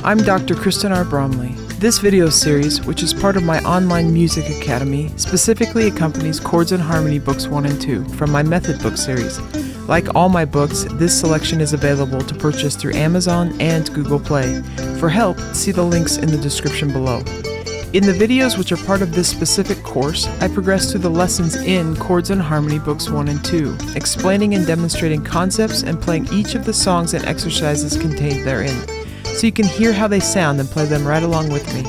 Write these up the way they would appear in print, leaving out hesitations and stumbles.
I'm Dr. Kristen R. Bromley. This video series, which is part of my online music academy, specifically accompanies Chords and Harmony Books 1 and 2 from my Method Book series. Like all my books, this selection is available to purchase through Amazon and Google Play. For help, see the links in the description below. In the videos which are part of this specific course, I progress through the lessons in Chords and Harmony Books 1 and 2, explaining and demonstrating concepts and playing each of the songs and exercises contained therein, so you can hear how they sound and play them right along with me.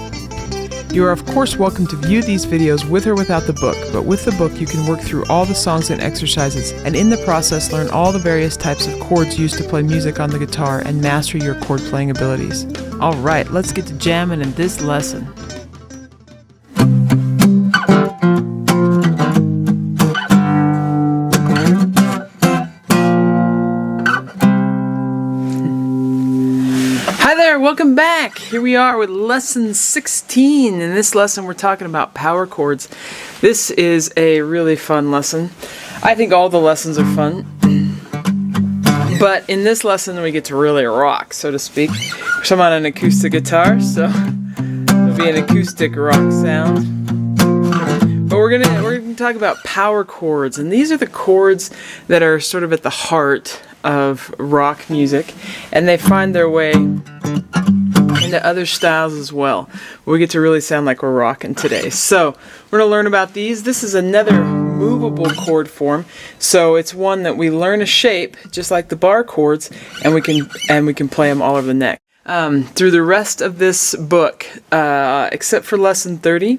You are of course welcome to view these videos with or without the book, but with the book you can work through all the songs and exercises, and in the process learn all the various types of chords used to play music on the guitar and master your chord playing abilities. Alright, let's get to jamming in this lesson. Welcome back! Here we are with lesson 16. In this lesson we're talking about power chords. This is a really fun lesson. I think all the lessons are fun. But in this lesson we get to really rock, so to speak. I'm on an acoustic guitar, so it'll be an acoustic rock sound. But we're gonna talk about power chords, and these are the chords that are sort of at the heart of rock music, and they find their way into other styles as well. We get to really sound like we're rocking today. So we're going to learn about these. This is another movable chord form, so it's one that we learn a shape just like the bar chords, and we can play them all over the neck. Through the rest of this book, except for lesson 30,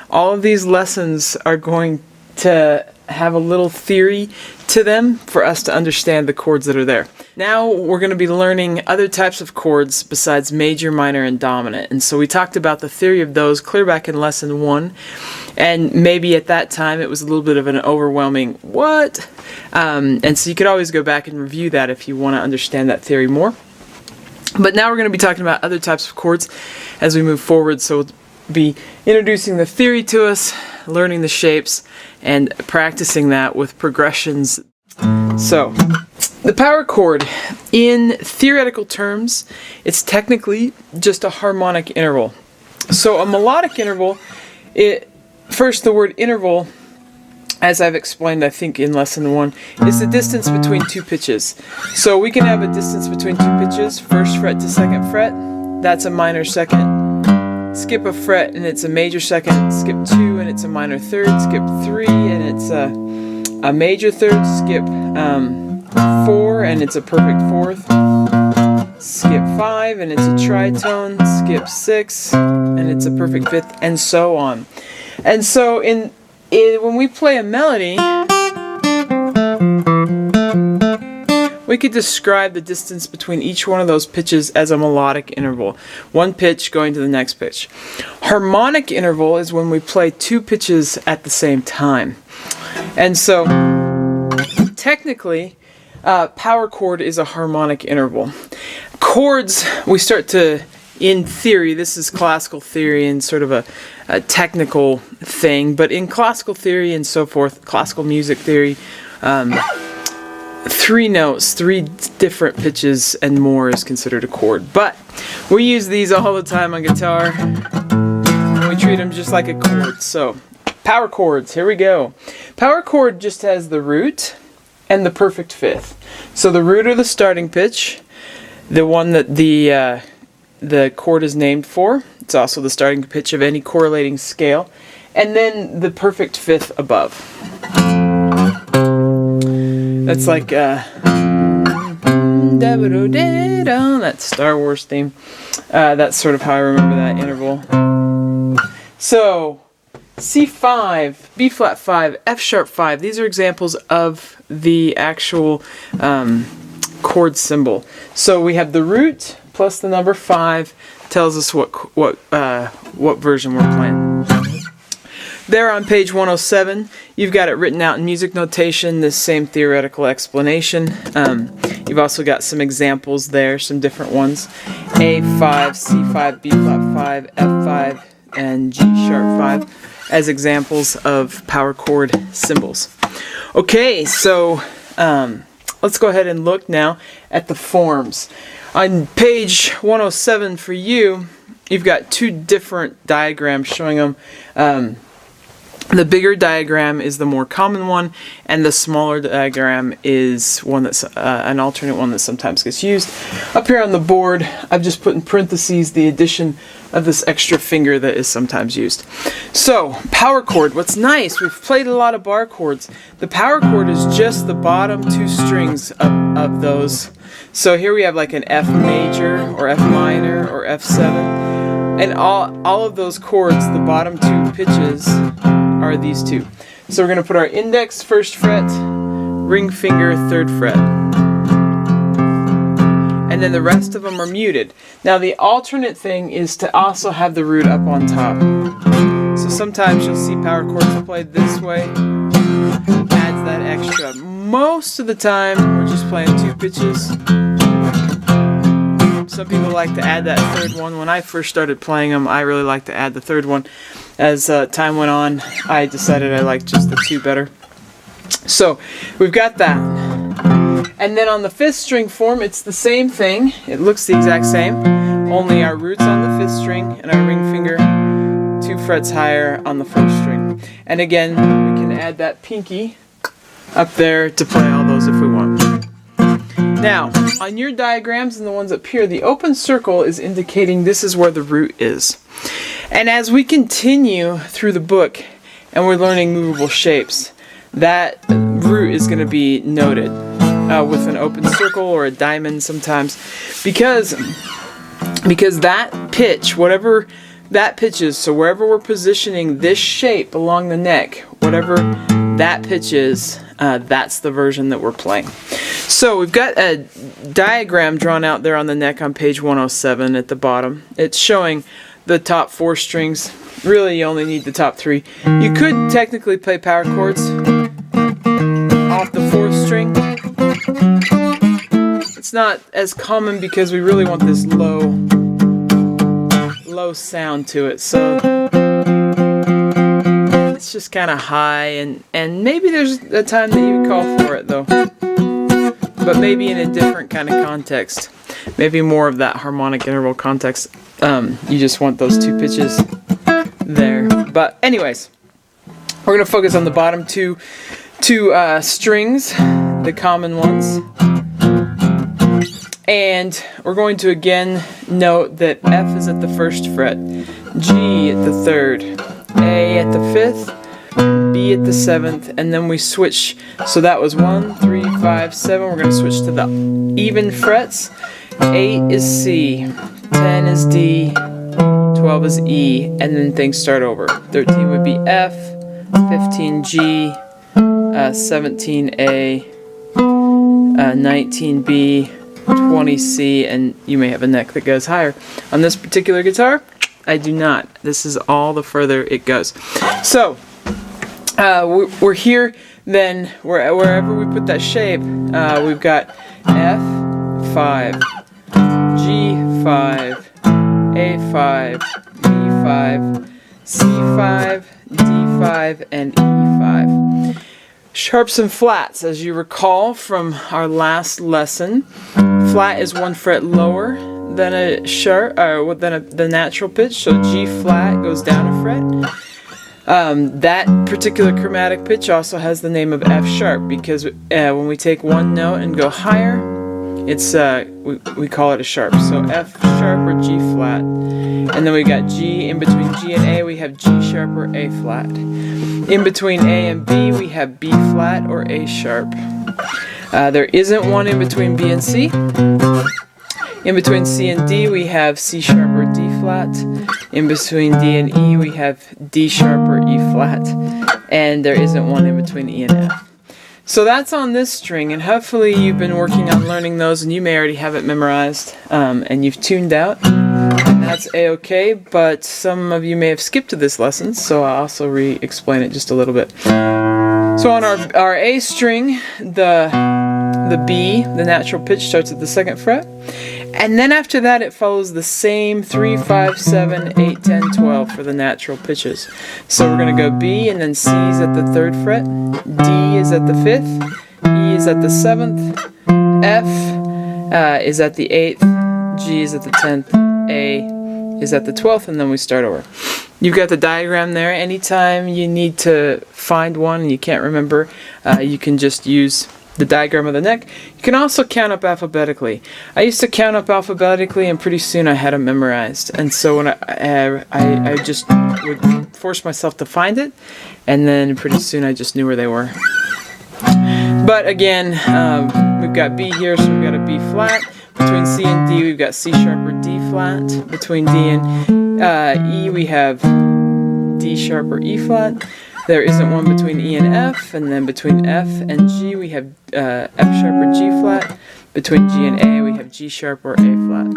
all of these lessons are going to have a little theory to them for us to understand the chords that are there. Now we're going to be learning other types of chords besides major, minor, and dominant. And so we talked about the theory of those clear back in lesson 1, and maybe at that time it was a little bit of an overwhelming what? And so you could always go back and review that if you want to understand that theory more. But now we're going to be talking about other types of chords as we move forward, so we'll be introducing the theory to us, learning the shapes, and practicing that with progressions. So, the power chord, in theoretical terms, it's technically just a harmonic interval. So a melodic interval, first the word interval, as I've explained I think in lesson 1, is the distance between two pitches. So we can have a distance between two pitches, first fret to second fret, that's a minor second. Skip a fret and it's a major second, skip 2 and it's a minor third, skip 3 and it's a major third, skip 4 and it's a perfect fourth, skip 5 and it's a tritone, skip 6 and it's a perfect fifth, and so on. And so when we play a melody, we could describe the distance between each one of those pitches as a melodic interval. One pitch going to the next pitch. Harmonic interval is when we play two pitches at the same time. And so, technically, power chord is a harmonic interval. Chords, we start to, in theory, this is classical theory and sort of a technical thing, but in classical theory and so forth, classical music theory, 3 notes, 3 different pitches and more is considered a chord. But we use these all the time on guitar, and we treat them just like a chord. So, power chords, here we go. Power chord just has the root and the perfect fifth. So the root or the starting pitch, the one that the chord is named for. It's also the starting pitch of any correlating scale. And then the perfect fifth above. That's like that Star Wars theme. That's sort of how I remember that interval. So, C5, B flat 5, F sharp 5. These are examples of the actual chord symbol. So we have the root plus the number 5 tells us what version we're playing. There on page 107, you've got it written out in music notation, this same theoretical explanation. You've also got some examples there, some different ones. A5, C5, B flat 5, F5, and G sharp 5 as examples of power chord symbols. Okay, so let's go ahead and look now at the forms. On page 107 for you, you've got two different diagrams showing them. The bigger diagram is the more common one, and the smaller diagram is one that's an alternate one that sometimes gets used. Up here on the board, I've just put in parentheses the addition of this extra finger that is sometimes used. So, power chord. What's nice, we've played a lot of bar chords. The power chord is just the bottom two strings of those. So here we have like an F major, or F minor, or F7. And all of those chords, the bottom two pitches, are these two. So we're going to put our index 1st fret, ring finger 3rd fret. And then the rest of them are muted. Now the alternate thing is to also have the root up on top. So sometimes you'll see power chords played this way. Adds that extra. Most of the time we're just playing two pitches. Some people like to add that 3rd one. When I first started playing them, I really liked to add the 3rd one. As time went on, I decided I liked just the 2 better. So we've got that. And then on the 5th string form, it's the same thing. It looks the exact same, only our root's on the 5th string and our ring finger 2 frets higher on the 1st string. And again, we can add that pinky up there to play all those if we want. Now, on your diagrams and the ones up here, the open circle is indicating this is where the root is. And as we continue through the book and we're learning movable shapes, that root is going to be noted with an open circle or a diamond sometimes, because that pitch, whatever that pitch is, so wherever we're positioning this shape along the neck, whatever that pitch is, that's the version that we're playing. So we've got a diagram drawn out there on the neck on page 107 at the bottom. It's showing the top 4 strings. Really, you only need the top 3. You could technically play power chords off the 4th string. It's not as common because we really want this low sound to it. So it's just kind of high, and maybe there's a time that you call for it though. But maybe in a different kind of context. Maybe more of that harmonic interval context. You just want those 2 pitches there. But anyways, we're going to focus on the bottom two strings, the common ones. And we're going to again note that F is at the 1st fret, G at the 3rd, A at the 5th, B at the 7th, and then we switch. So that was 1, 3, 5, 7. We're going to switch to the even frets. 8 is C, 10 is D, 12 is E, and then things start over. 13 would be F, 15 G, 17 A, 19 B, 20 C, and you may have a neck that goes higher. On this particular guitar, I do not. This is all the further it goes. So, we're here then, wherever we put that shape, we've got F5, G5, A5, B5, C5, D5, and E5. Sharps and flats, as you recall from our last lesson, flat is 1 fret lower than a sharp, the natural pitch. So G flat goes down a fret. That particular chromatic pitch also has the name of F sharp because when we take one note and go higher, it's we call it a sharp. So F sharp or G flat, and then we got G. In between G and A, we have G sharp or A flat. In between A and B, we have B flat or A sharp. There isn't one in between B and C. In between C and D, we have C sharp or D flat. In between D and E, we have D sharp or E flat. And there isn't one in between E and F. So that's on this string, and hopefully you've been working on learning those, and you may already have it memorized, and you've tuned out, and that's a-okay, but some of you may have skipped to this lesson, so I'll also re-explain it just a little bit. So on our A string, the B, the natural pitch, starts at the 2nd fret, and then after that it follows the same 3, 5, 7, 8, 10, 12 for the natural pitches. So we're going to go B, and then C is at the 3rd fret, D is at the 5th, E is at the 7th, F is at the 8th, G is at the 10th, A is at the 12th, and then we start over. You've got the diagram there. Anytime you need to find one and you can't remember, you can just use the diagram of the neck. You can also count up alphabetically. I used to count up alphabetically, and pretty soon I had them memorized. And so when I just would force myself to find it, and then pretty soon I just knew where they were. But again, we've got B here, so we've got a B flat. Between C and D, we've got C sharp or D flat. Between D and E, we have D sharp or E flat. There isn't one between E and F, and then between F and G, we have F sharp or G flat. Between G and A, we have G sharp or A flat.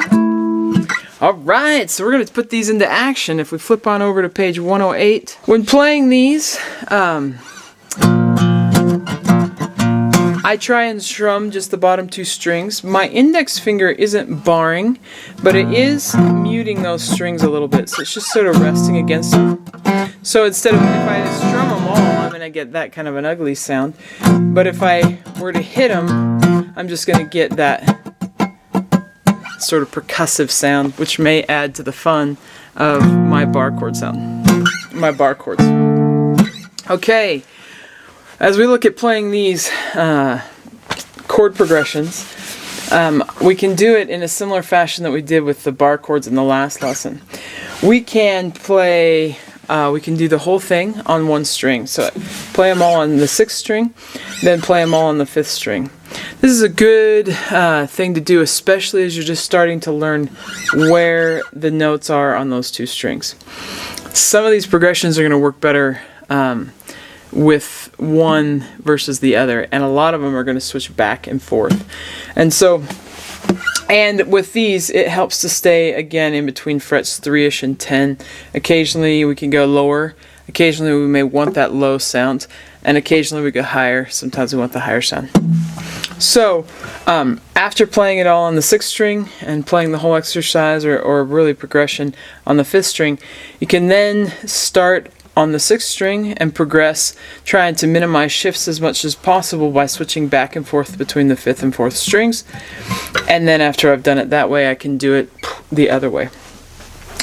Alright, so we're going to put these into action. If we flip on over to page 108, when playing these, I try and strum just the bottom two strings. My index finger isn't barring, but it is muting those strings a little bit, so it's just sort of resting against them. So instead of, if I strum them all, I'm going to get that kind of an ugly sound. But if I were to hit them, I'm just going to get that sort of percussive sound, which may add to the fun of my bar chord sound. My bar chords. Okay. As we look at playing these chord progressions, we can do it in a similar fashion that we did with the bar chords in the last lesson. We can play, we can do the whole thing on one string. So play them all on the 6th string, then play them all on the 5th string. This is a good thing to do, especially as you're just starting to learn where the notes are on those two strings. Some of these progressions are going to work better with one versus the other, and a lot of them are going to switch back and forth. And so, and with these, it helps to stay again in between frets 3ish and 10. Occasionally we can go lower, occasionally we may want that low sound, and occasionally we go higher. Sometimes we want the higher sound. So after playing it all on the 6th string and playing the whole exercise, or really progression on the 5th string, you can then start on the 6th string and progress, trying to minimize shifts as much as possible by switching back and forth between the 5th and 4th strings. And then after I've done it that way, I can do it the other way.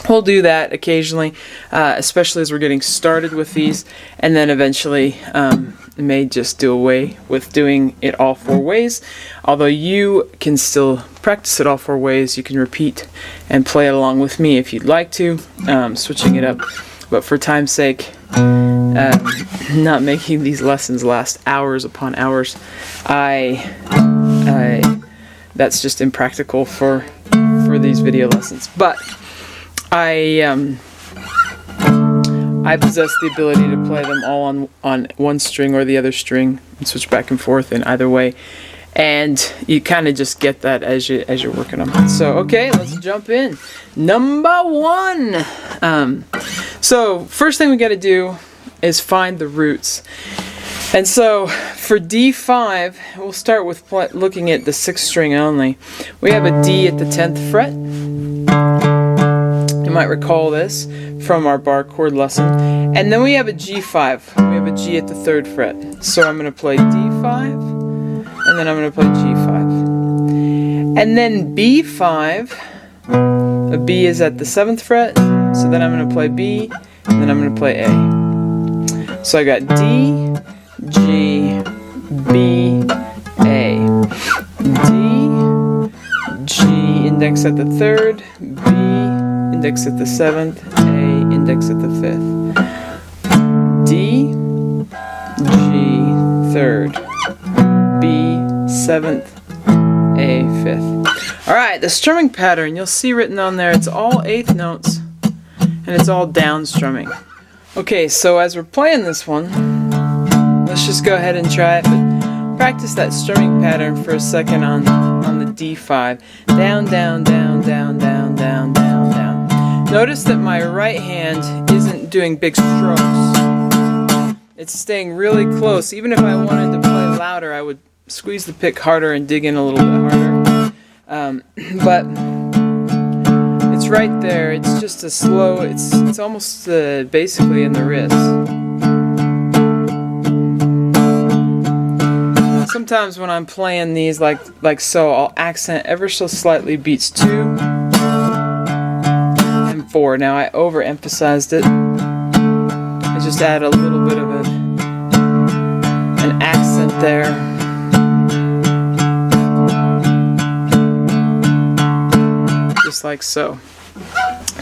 We'll do that occasionally, especially as we're getting started with these, and then eventually may just do away with doing it all 4 ways. Although you can still practice it all 4 ways, you can repeat and play it along with me if you'd like to, switching it up. But for time's sake, not making these lessons last hours upon hours, that's just impractical for these video lessons. But I possess the ability to play them all on one string or the other string and switch back and forth in either way. And you kind of just get that as you're working on it. So okay, let's jump in. Number 1. So first thing we got to do is find the roots. And so for D5, we'll start with looking at the 6th string only. We have a D at the 10th fret. You might recall this from our bar chord lesson. And then we have a G5. We have a G at the 3rd fret. So I'm going to play D5. And then I'm going to play G5. And then B5, a B is at the 7th fret, so then I'm going to play B, and then I'm going to play A. So I got D, G, B, A. D, G, index at the 3rd, B, index at the 7th, A, index at the 5th. D, G, 3rd. B, 7th, A, 5th. Alright, the strumming pattern, you'll see written on there, it's all 8th notes, and it's all down strumming. Okay, so as we're playing this one, let's just go ahead and try it, but practice that strumming pattern for a second on the D5. Down, down, down, down, down, down, down, down. Notice that my right hand isn't doing big strokes. It's staying really close. Even if I wanted to play louder, I would squeeze the pick harder and dig in a little bit harder. But it's right there. It's just a slow, it's almost basically in the wrist. sometimes when I'm playing these like so, I'll accent ever so slightly beats 2 and 4. Now I overemphasized it. I just add a little bit of an accent there. Just like so.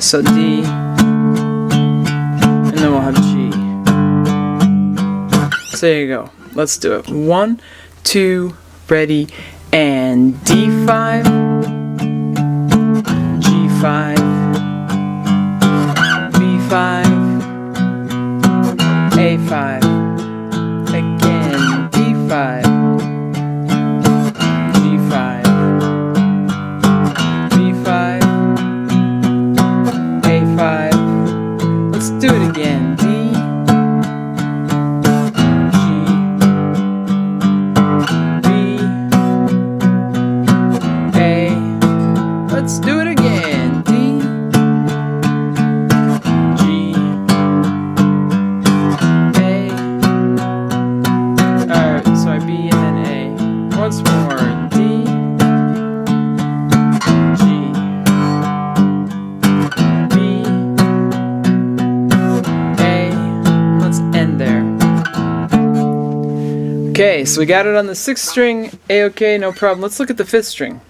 So D, and then we'll have G. So there you go. Let's do it. 1, 2, ready, and D5, G5, B5, A5, again, D5, G5, B5, A5. Let's do it again. D, let's do it again. D, G, A. Alright, sorry, B and then A. Once more. D, G, B, A. Let's end there. Okay, so we got it on the 6th string. A-okay, no problem. Let's look at the 5th string.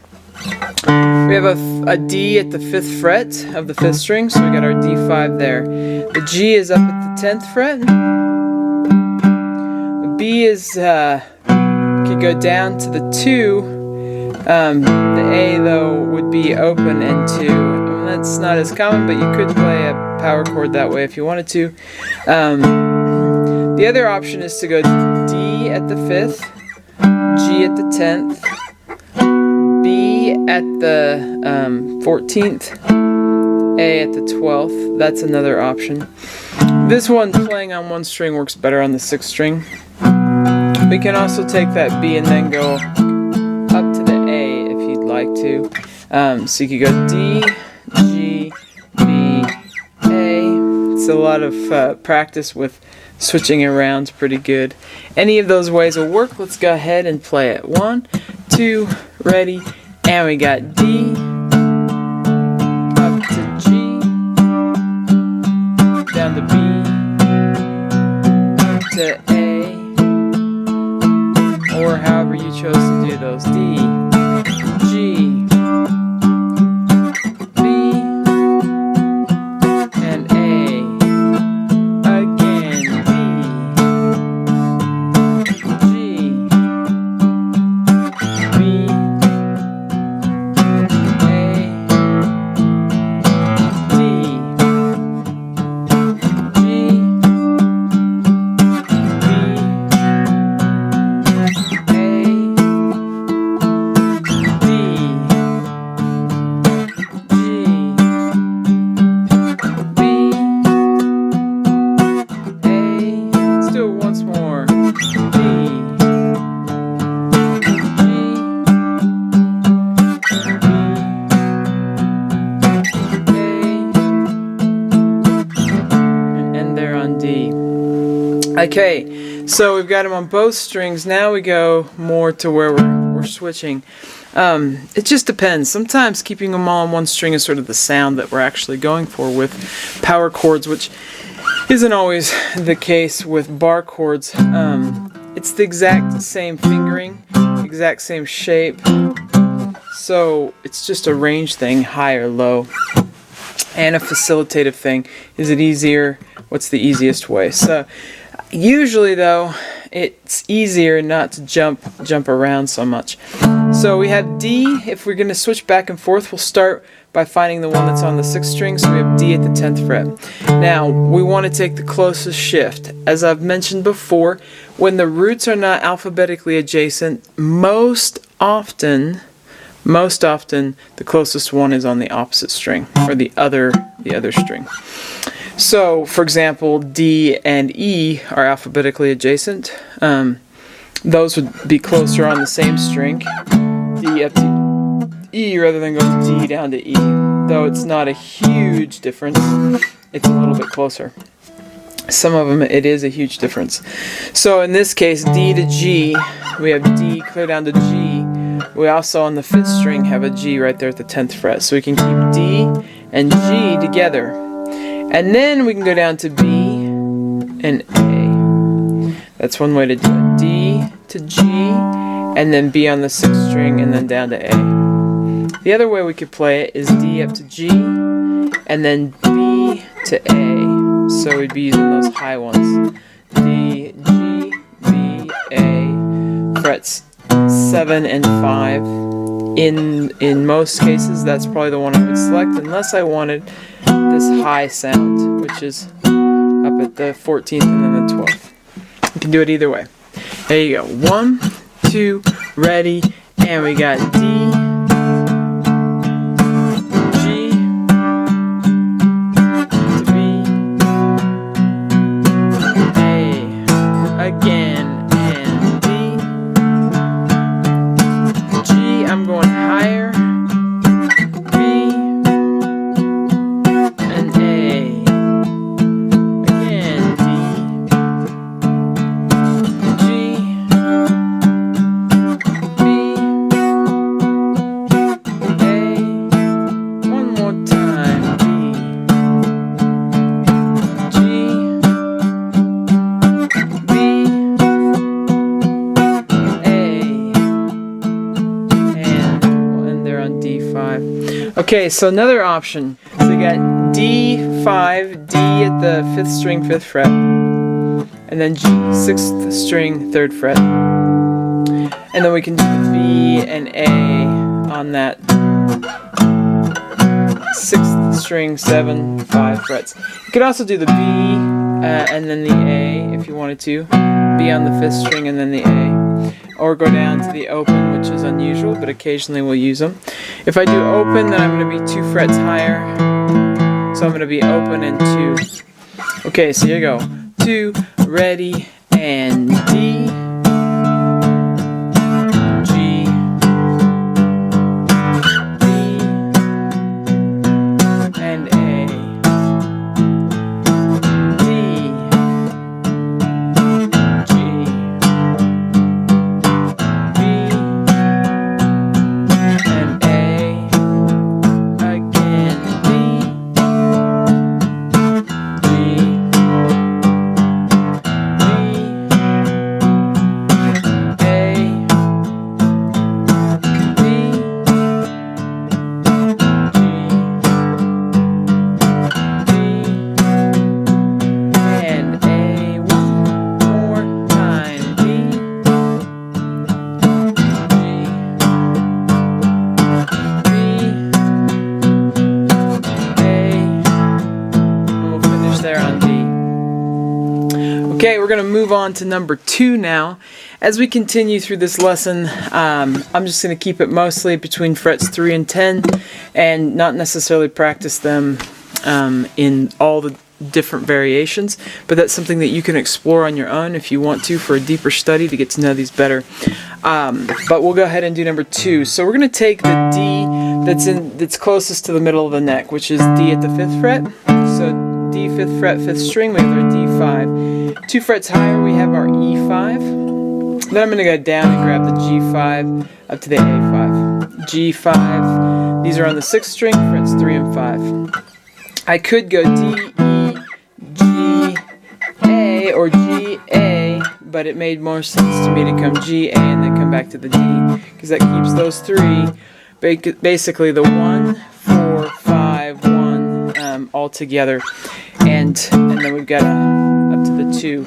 We have a D at the 5th fret of the 5th string, so we got our D5 there. The G is up at the 10th fret. The B is could go down to the 2. The A though would be open and 2. And that's not as common, but you could play a power chord that way if you wanted to. The other option is to go D at the 5th, G at the 10th. B at the 14th, A at the 12th. That's another option. This one, playing on one string, works better on the 6th string. We can also take that B and then go up to the A if you'd like to. So you could go D, G, B, A. It's a lot of practice with switching around. It's pretty good. Any of those ways will work. Let's go ahead and play it. 1, 2, ready, and we got D, up to G, down to B, up to A, or however you chose to do those. D, G, B, and A, again, B, G, B, Okay, so we've got them on both strings. Now we go more to where we're switching. It just depends. Sometimes keeping them all on one string is sort of the sound that we're actually going for with power chords, which isn't always the case with bar chords. It's the exact same fingering, exact same shape, so it's just a range thing, high or low, and a facilitative thing. Is it easier? What's the easiest way? So usually though, it's easier not to jump around so much. So we have D. If we're going to switch back and forth, we'll start by finding the one that's on the 6th string. So we have D at the 10th fret. Now we want to take the closest shift. As I've mentioned before, when the roots are not alphabetically adjacent, most often the closest one is on the opposite string, or the other string. So, for example, D and E are alphabetically adjacent. Those would be closer on the same string, D up to E rather than go D down to E. Though it's not a huge difference, it's a little bit closer. Some of them it is a huge difference. So in this case, D to G, we have D clear down to G. We also on the 5th string have a G right there at the 10th fret. So we can keep D and G together. And then we can go down to B and A. That's one way to do it. D to G, and then B on the 6th string, and then down to A. The other way we could play it is D up to G, and then B to A. So we'd be using those high ones. D, G, B, A, frets 7 and 5. In most cases, that's probably the one I would select, unless I wanted this high sound, which is up at the 14th and then the 12th. You can do it either way. There you go. 1, 2, ready, and we got D, G, to B, A, again, and D, G, I'm going higher, B, and A, again, D, G, B, A, one more time, D, G, B, A, and they're on D5. Okay, so another option. So we got D5, D at the 5th string, 5th fret, and then G, 6th string, 3rd fret. And then we can do the B and A on that 6th string, 7, 5 frets. You could also do the B and then the A if you wanted to. B on the 5th string and then the A. Or go down to the open, which is unusual, but occasionally we'll use them. If I do open, then I'm going to be 2 frets higher. So I'm going to be open and 2. Okay, so here you go. 2, ready, and D, G, B, and A, D, G, B, and A, again, D, G, Okay, we're going to move on to number 2 now. As we continue through this lesson, I'm just going to keep it mostly between frets 3 and 10 and not necessarily practice them in all the different variations, but that's something that you can explore on your own if you want to for a deeper study to get to know these better. But we'll go ahead and do number 2. So we're going to take the D that's closest to the middle of the neck, which is D at the 5th fret. So D 5th fret, 5th string, we have our D5. 2 frets higher, we have our E5. Then I'm going to go down and grab the G5 up to the A5. G5, these are on the 6th string, frets 3 and 5. I could go D, E, G, A, or G, A, but it made more sense to me to come G, A, and then come back to the D, because that keeps those 3, basically the 1, 4, 5, 1, all together. And then we've got up to the 2.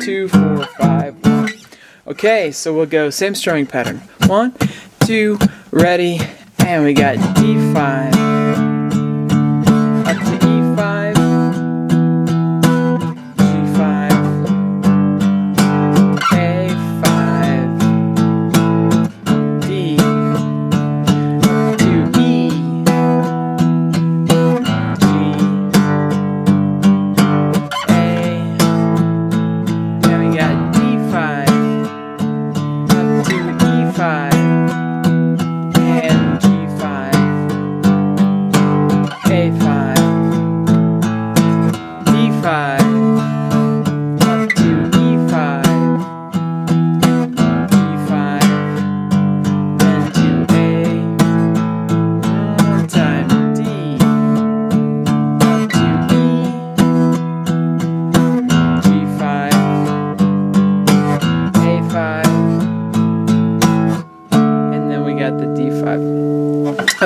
2, 4, 5, 1. Okay, so we'll go same strumming pattern. 1, 2, ready, and we got D5. Up to E5. G5. A5. D. To E.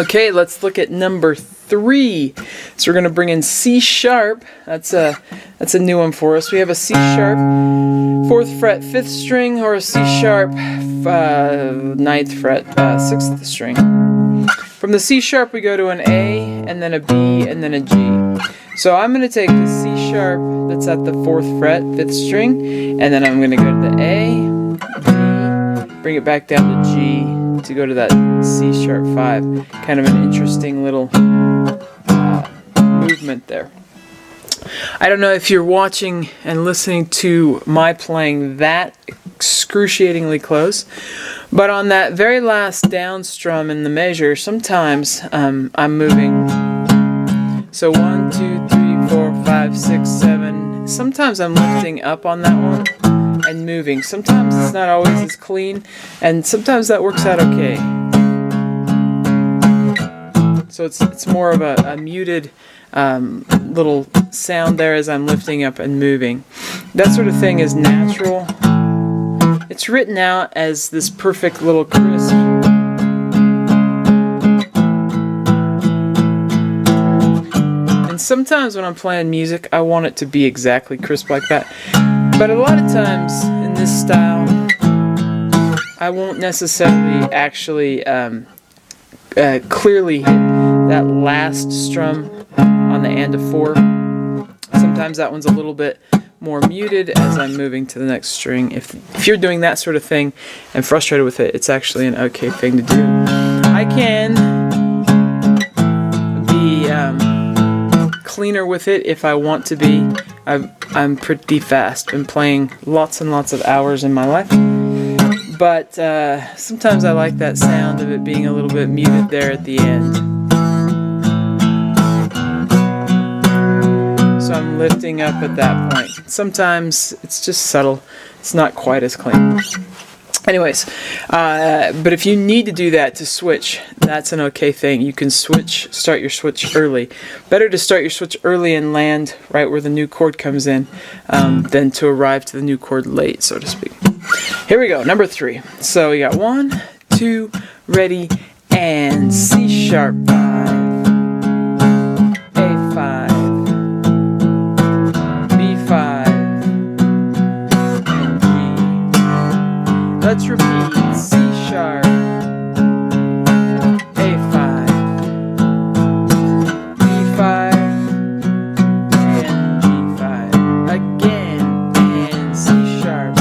Okay, let's look at number 3. So we're going to bring in C sharp. That's a new one for us. We have a C sharp 4th fret 5th string, or a C sharp 9th fret 6th string. From the C sharp we go to an A, and then a B, and then a G. So I'm going to take the C sharp that's at the 4th fret 5th string, and then I'm going to go to the A, B, bring it back down to G, to go to that C sharp 5. Kind of an interesting little movement there. I don't know if you're watching and listening to my playing that excruciatingly close, but on that very last down strum in the measure, sometimes I'm moving. So 1, 2, 3, 4, 5, 6, 7. Sometimes I'm lifting up on that one and moving. Sometimes it's not always as clean, and sometimes that works out okay. So it's more of a muted little sound there as I'm lifting up and moving. That sort of thing is natural. It's written out as this perfect little crisp. And sometimes when I'm playing music, I want it to be exactly crisp like that. But a lot of times in this style, I won't necessarily actually clearly hit that last strum on the and of 4. Sometimes that one's a little bit more muted as I'm moving to the next string. If you're doing that sort of thing and frustrated with it, it's actually an okay thing to do. I can be cleaner with it if I want to be. I'm pretty fast. Been playing lots and lots of hours in my life. But sometimes I like that sound of it being a little bit muted there at the end. So I'm lifting up at that point. Sometimes it's just subtle. It's not quite as clean. Anyways, but if you need to do that to switch, that's an okay thing. You can start your switch early. Better to start your switch early and land right where the new chord comes in than to arrive to the new chord late, so to speak. Here we go, number 3. So we got 1, 2, ready, and C sharp 5, A5, B5, and G. Let's repeat, C sharp, A5, B5, and G5. Again, and C sharp,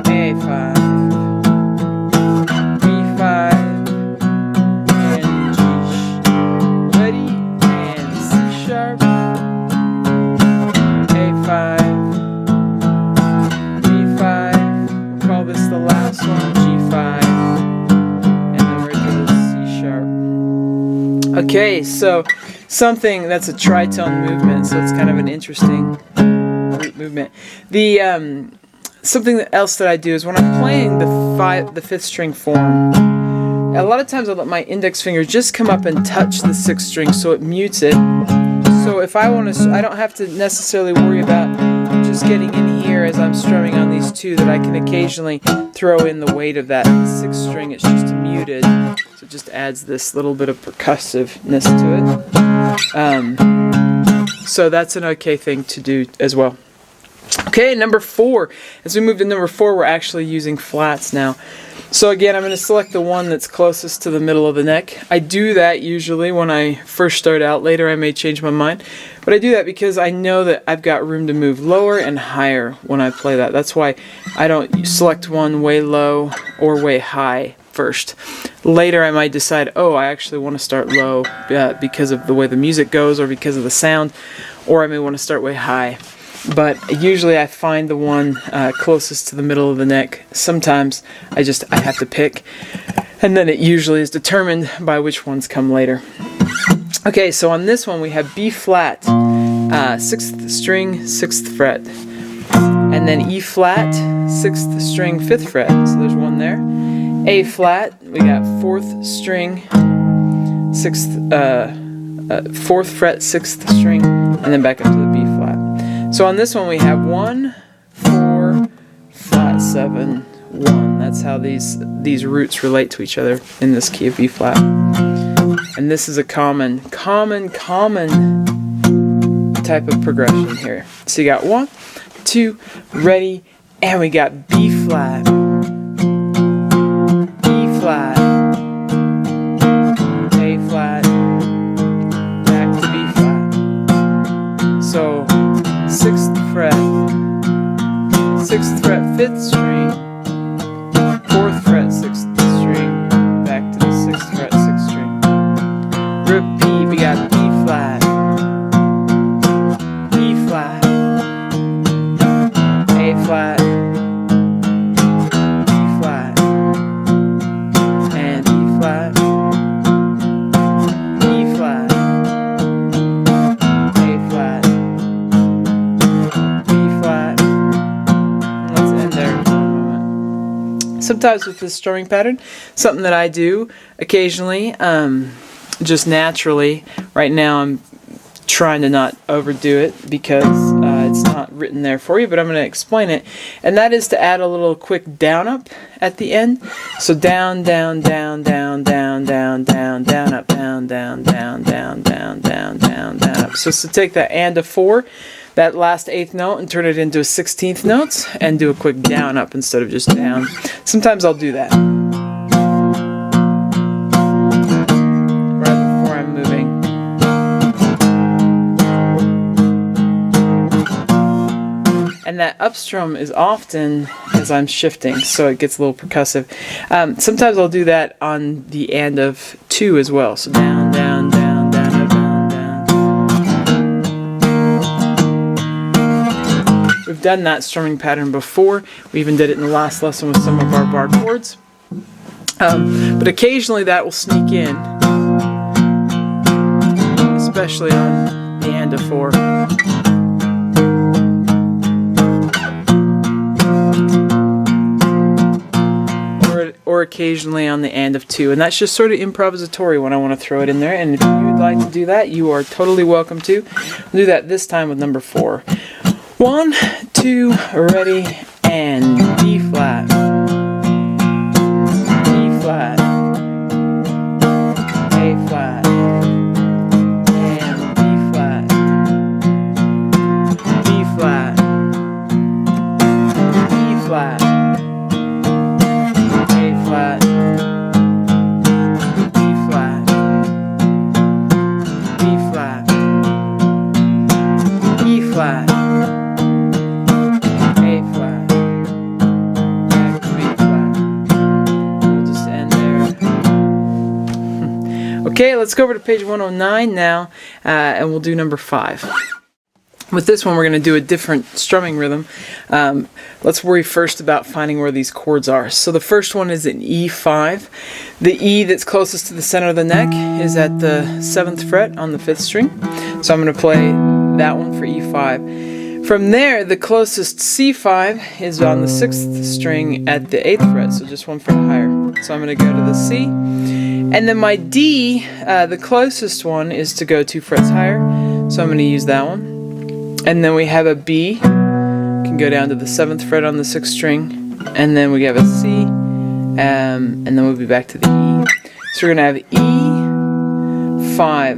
A5, B5, and G. Ready, and C sharp, A5, B5. Call this the last one, G5, and then we're going to C sharp. Okay, so something that's a tritone movement, so it's kind of an interesting root movement. The something else that I do is when I'm playing the 5th string form, a lot of times I'll let my index finger just come up and touch the 6th string so it mutes it. So if I want to, I don't have to necessarily worry about just getting in here as I'm strumming on these 2, that I can occasionally throw in the weight of that 6th string. It's just muted, so it just adds this little bit of percussiveness to it. So that's an okay thing to do as well. Okay, number 4. As we move to number 4, we're actually using flats now. So again, I'm going to select the one that's closest to the middle of the neck. I do that usually when I first start out. Later I may change my mind. But I do that because I know that I've got room to move lower and higher when I play that. That's why I don't select one way low or way high first. Later I might decide, oh, I actually want to start low because of the way the music goes or because of the sound, or I may want to start way high. But usually I find the one closest to the middle of the neck. Sometimes I have to pick, and then it usually is determined by which ones come later. Okay, so on this one we have B flat, 6th string, 6th fret, and then E flat, 6th string, 5th fret. So there's one there. A flat, we got 4th string, 4th fret, 6th string, and then back up to the B flat. So on this one we have 1, 4, flat 7, 1. That's how these roots relate to each other in this key of B flat. And this is a common type of progression here. So you got 1, 2, ready, and we got B flat, B flat, A flat, back to B flat. So 6th fret, 5th string, 4th fret, 6th string, back to the 6th fret, 6th string. Repeat, we got B flat, B flat, A flat, B flat, and B flat, B flat, A flat, B flat. Let's end there for a moment. Sometimes with this strumming pattern, something that I do occasionally, just naturally, right now I'm trying to not overdo it because it's not written there for you, but I'm going to explain it, and that is to add a little quick down up at the end. So down, down, down, down, down, down, down, down, up, down, down, down, down, down, down, down, down, up. So it's to take that and a 4, that last 8th note, and turn it into a 16th note, and do a quick down up instead of just down. Sometimes I'll do that right before I'm moving. And that up strum is often as I'm shifting, so it gets a little percussive. Sometimes I'll do that on the and of 2 as well. So down, down, down, down, down, down, down. We've done that strumming pattern before. We even did it in the last lesson with some of our bar chords. But occasionally that will sneak in, especially on the and of 4. Or occasionally on the and of 2, and that's just sort of improvisatory when I want to throw it in there. And if you would like to do that, you are totally welcome to. We'll do that this time with number 4. 1, 2, ready, and B flat, B flat, A flat, and B flat, B flat, B flat, flat, B flat, B flat, E flat, A flat, back to B flat. We'll just end there. Okay, let's go over to page 109 now, and we'll do number 5. With this one, we're going to do a different strumming rhythm. Let's worry first about finding where these chords are. So the first one is an E5. The E that's closest to the center of the neck is at the 7th fret on the 5th string. So I'm going to play that one for E5. From there, the closest C5 is on the 6th string at the 8th fret, so just 1 fret higher. So I'm going to go to the C. And then my D, the closest one, is to go 2 frets higher. So I'm going to use that one. And then we have a B, can go down to the 7th fret on the 6th string, and then we have a C, and then we'll be back to the E. So we're going to have E5,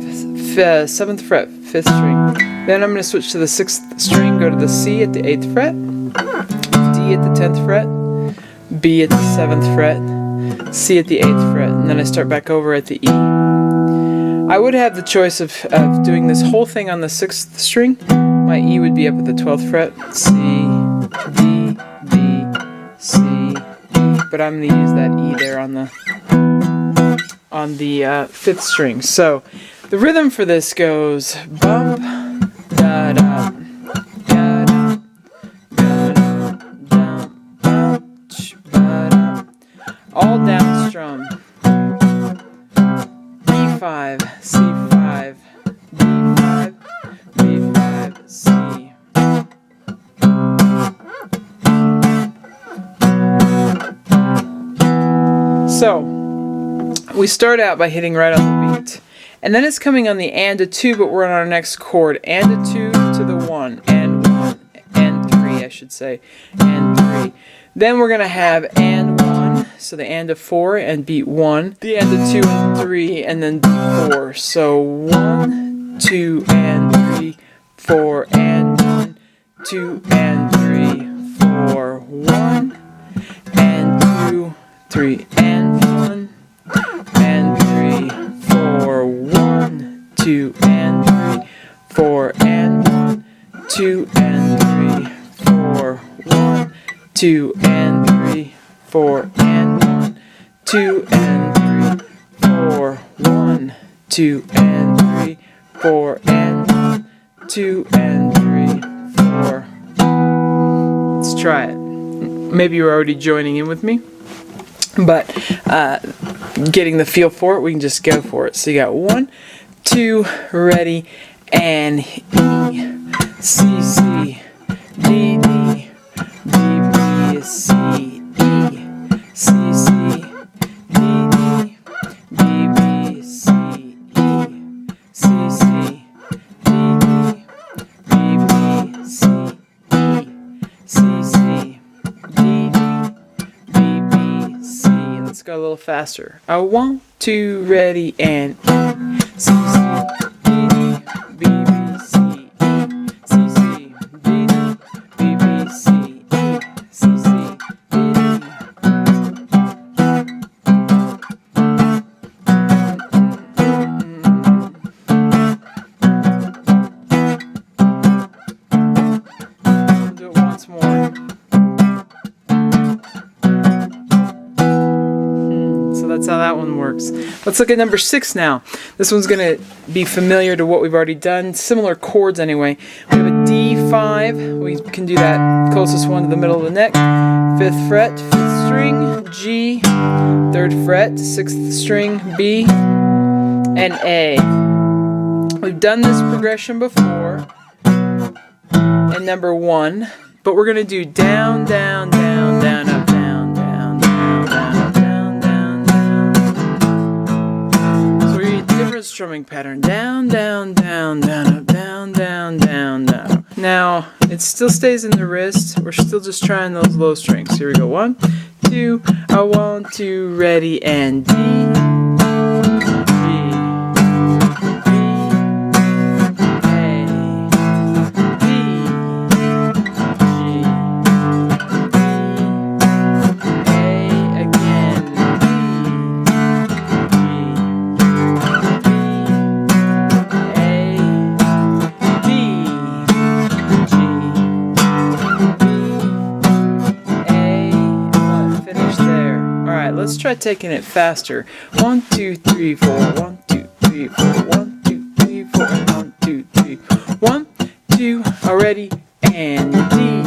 7th fret, 5th string. Then I'm going to switch to the 6th string, go to the C at the 8th fret, D at the 10th fret, B at the 7th fret, C at the 8th fret, and then I start back over at the E. I would have the choice of doing this whole thing on the 6th string. My E would be up at the 12th fret, C, D, B, C, E, but I'm going to use that E there on the 5th string. So the rhythm for this goes bump, da da, da da, da da, da, bump, ba da, all down strum. B5, C5, D5, B5, C. So, we start out by hitting right on the beat. And then it's coming on the and a 2, but we're on our next chord. And a 2 to the 1, and 1, and 3, as should say, and 3. Then we're going to have and 1, so the and of 4 and beat 1, the and of 2 and 3, and then beat 4. So 1, 2, and 3, 4, and 1, 2, and 3, 4, 1, and 2, 3, and 1, and 3, 4, 1, 2, and 3, 4, and 1, 2, and 3, 4, 1, 2, and 3, 4, and 1, 2, and 3, 4, 1, 2, and 3, 4, and 1, 2, and 3, 4. Let's try it. Maybe you're already joining in with me, but getting the feel for it, we can just go for it. So you got 1, 2, ready, and E, C, C, D, D, B, B, C, E, C, C, D, D, B, B, C, E, C, C, D, D, B, B, C, E, C, C, D, D, B, B, C. Let's go a little faster. 1, 2, ready, and E, C, C, D, D, B, B, C, E, C, C, D, D, B, B, C, E, C, C, D, D. Do it once more. So that's how that one works. Let's look at number 6 now. This one's going to be familiar to what we've already done. Similar chords anyway. We have a D5. We can do that closest one to the middle of the neck. 5th fret, 5th string, G. 3rd fret, 6th string, B. And A. We've done this progression before in number 1. But we're going to do down, down, down, down, up, down, down, down, down, up, down, down, down. So we're going to different strumming pattern. Down, down, down, down, up, down, down, down, down. Now, it still stays in the wrist. We're still just trying those low strings. Here we go. 1, 2, 1, 2, ready, and D. Let's try taking it faster. 1, 2, 3, 4. 1, 2, 3, 4. 1, 2, 3, 4. 1, 2, 3. 1, 2. Already, and D.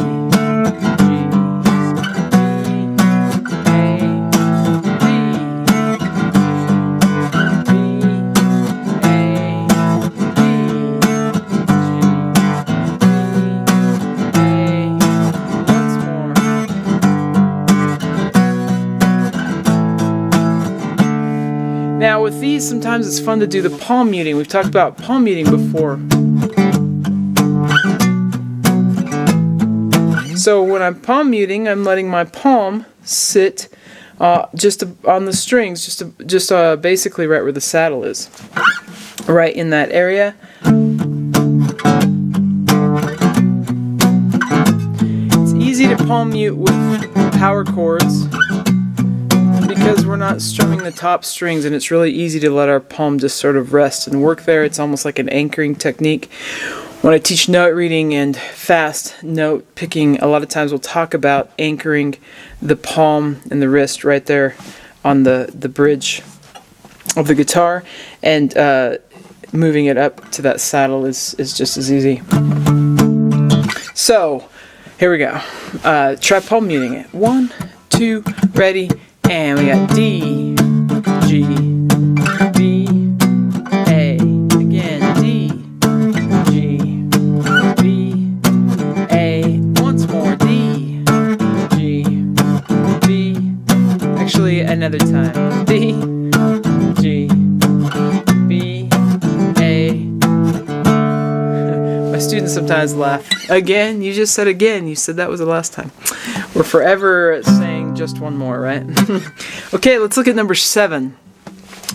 Now with these, sometimes it's fun to do the palm muting. We've talked about palm muting before. So when I'm palm muting, I'm letting my palm sit just on the strings, just basically right where the saddle is, right in that area. It's easy to palm mute with power chords because we're not strumming the top strings, and it's really easy to let our palm just sort of rest and work there. It's almost like an anchoring technique. When I teach note reading and fast note picking, a lot of times we'll talk about anchoring the palm and the wrist right there on the bridge of the guitar, and moving it up to that saddle is just as easy. So here we go. Try palm muting it. 1, 2, ready, and we got D, G, B, A. Again, D, G, B, A. Once more, D, G, B. Actually, another time. D, G, B, A. My students sometimes laugh. Again? You just said again. You said that was the last time. We're forever saying just one more, right? Okay, let's look at number 7.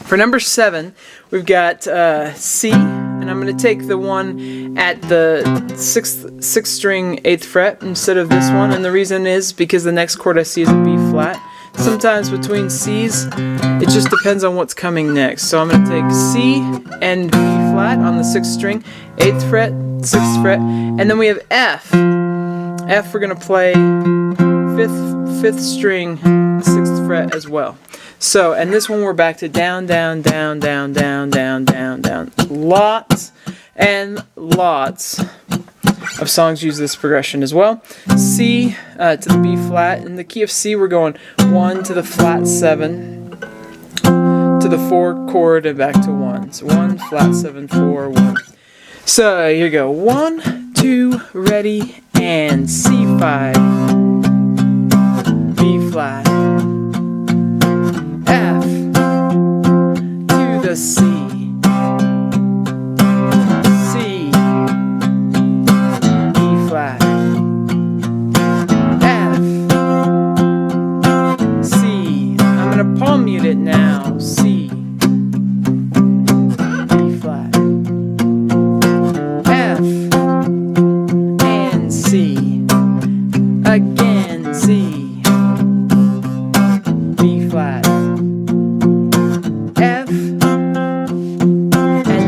For number 7, we've got C, and I'm going to take the one at the 6th string 8th fret instead of this one, and the reason is because the next chord I see is a B flat. Sometimes between C's, it just depends on what's coming next. So I'm going to take C and B flat on the 6th string, 8th fret, 6th fret, and then we have F. F we're going to play 5th string, 6th fret as well. So, and this one we're back to down, down, down, down, down, down, down, down. Lots and lots of songs use this progression as well. C to the B flat. In the key of C, we're going 1 to the flat 7 to the 4 chord and back to 1. So 1, flat 7, 4, 1. So here you go. 1, 2, ready, and C5, B flat, F to the C, C, B flat, F, C. I'm gonna palm mute it now. C, B flat, F, and C. Again, C, B flat, F, and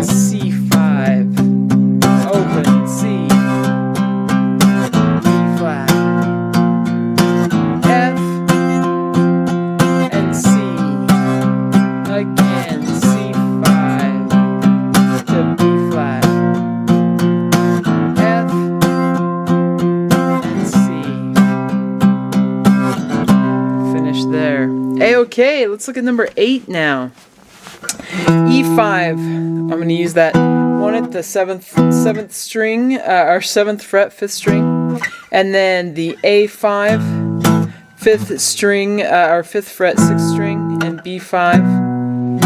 C5. Open, C, B flat, F, and C. Again, C5 to B flat, F, and C. Finish there. A-okay, let's look at number 8 now. E5, I'm going to use that one at the 7th string, or 7th fret, 5th string, and then the A5, 5th string, or 5th fret, 6th string, and B5,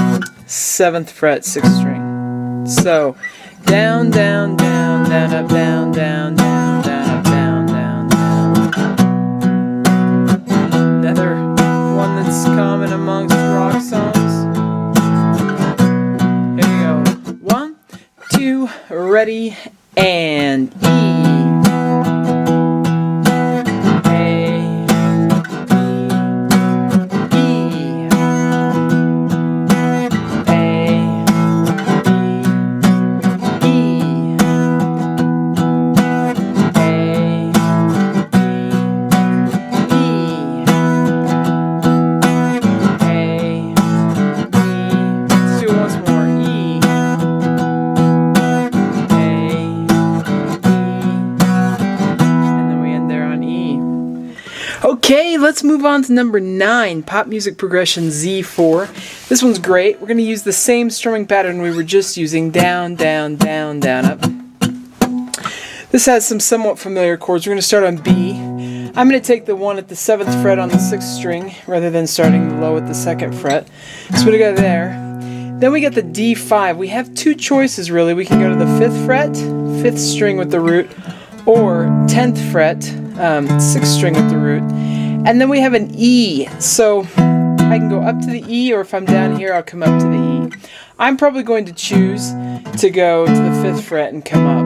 7th fret, 6th string. So, down, down, down, down, up, down, down, down, down, up, down, down, down. Another one that's common amongst rock songs. Here you go. 1, 2, ready, and E. Okay, let's move on to number 9, pop music progression Z4. This one's great. We're going to use the same strumming pattern we were just using, down, down, down, down, up. This has some somewhat familiar chords. We're going to start on B. I'm going to take the one at the 7th fret on the 6th string rather than starting low at the 2nd fret. So we go there. Then we get the D5. We have two choices really. We can go to the 5th fret, 5th string with the root, or 10th fret, 6th string with the root. And then we have an E, so I can go up to the E, or if I'm down here, I'll come up to the E. I'm probably going to choose to go to the 5th fret and come up.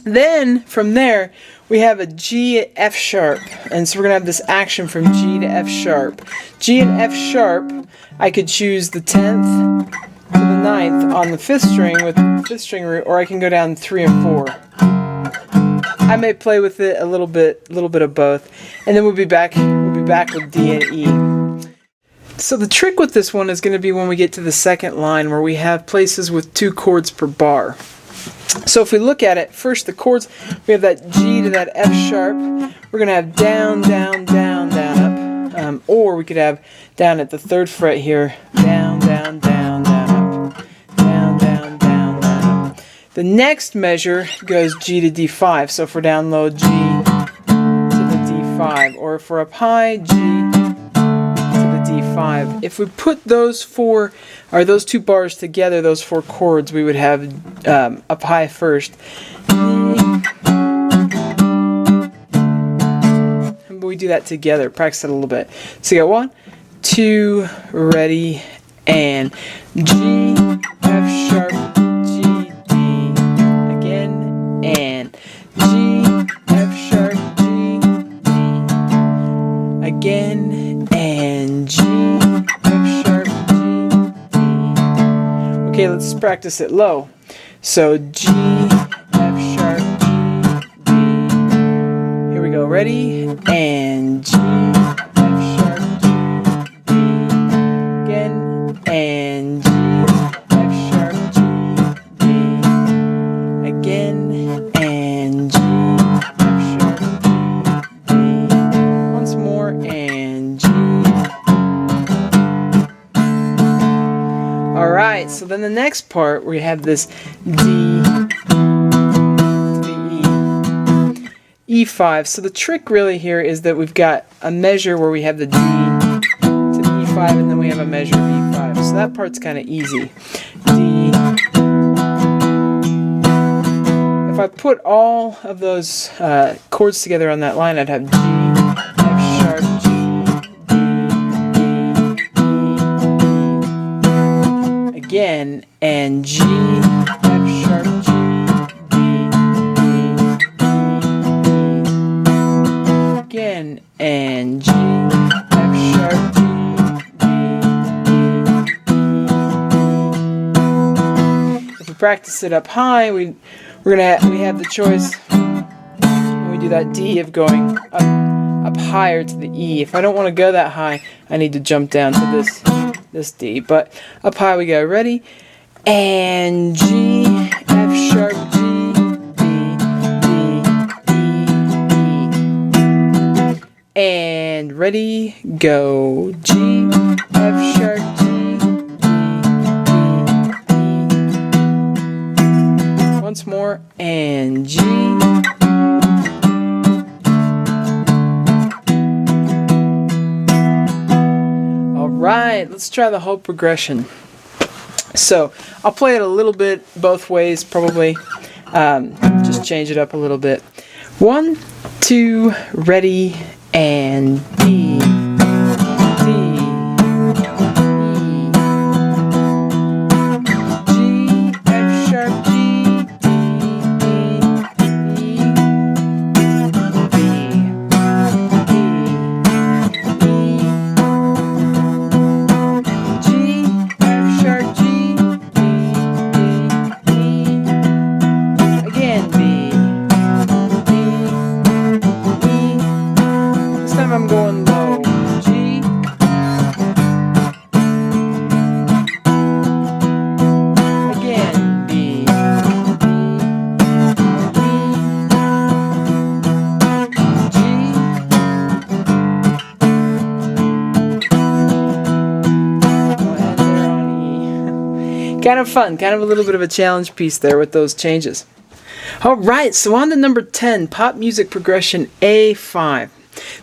Then, from there, we have a G at F sharp, and so we're going to have this action from G to F sharp. G at F sharp, I could choose the 10th to the 9th on the 5th string with the 5th string root, or I can go down 3 and 4. I may play with it a little bit of both, and then we'll be back with D and E. So the trick with this one is going to be when we get to the second line where we have places with 2 chords per bar. So if we look at it, first the chords, we have that G to that F sharp. We're going to have down, down, down, down, up, or we could have down at the 3rd fret here, down, down, down, down, up, down, down, down, down, up. The next measure goes G to D5. So if we're down low, G to the D5, or if we're up high, G to the D5. A5. If we put those those two bars together, those four chords, we would have up high first. But we do that together. Practice it a little bit. So you got 1, 2, ready, and G, F sharp, G, D, again, and G, F sharp, G, D, again, and G, F sharp, G, D. Okay, let's practice it low. So G, F sharp, G, D. Here we go, ready, and G, F sharp, G, D, again, and G, F sharp, G, D, again, and G, F sharp, G, D, once more, and G. Alright, so then the next part, we have this D to the E. E5. So the trick really here is that we've got a measure where we have the D to the E5, and then we have a measure of E5. So that part's kind of easy. D. If I put all of those chords together on that line, I'd have G, F sharp, G, D, E, again, and G, F sharp, G, D, again, and G, F sharp, G, D. If we practice it up high, we have the choice when we do that D of going up higher to the E. If I don't want to go that high, I need to jump down to this D. But up high we go. Ready? And G, F sharp, G, D, D, E, E. And ready, go. G, F sharp, G, D, E. Once more, and G. Alright, let's try the whole progression. So, I'll play it a little bit both ways, probably. Just change it up a little bit. 1, 2, ready, and D, D, E, G, F sharp, G, D, E, B, G, F sharp, G, D, again, B, D, E. This time I'm going low. G, again, B, D, E, G. Kind of fun, kind of a little bit of a challenge piece there with those changes. Alright, so on to number 10, pop music progression A5.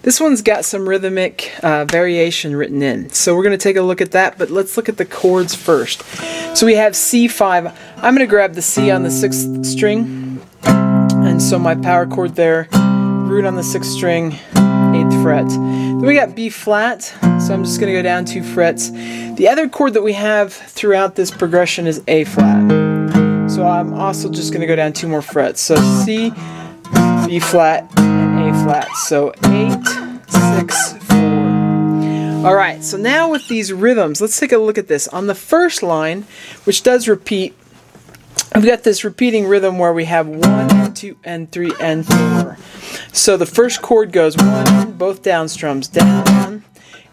This one's got some rhythmic variation written in. So we're going to take a look at that, but let's look at the chords first. So we have C5. I'm going to grab the C on the 6th string, and so my power chord there, root on the 6th string, 8th fret. Then we got B flat, so I'm just going to go down 2 frets. The other chord that we have throughout this progression is A flat. So I'm also just going to go down 2 more frets. So C, B flat, and A flat. So 8, 6, 4. Alright, so now with these rhythms, let's take a look at this. On the first line, which does repeat, I've got this repeating rhythm where we have 1 and 2 and 3 and 4. So the first chord goes 1, both down strums, down,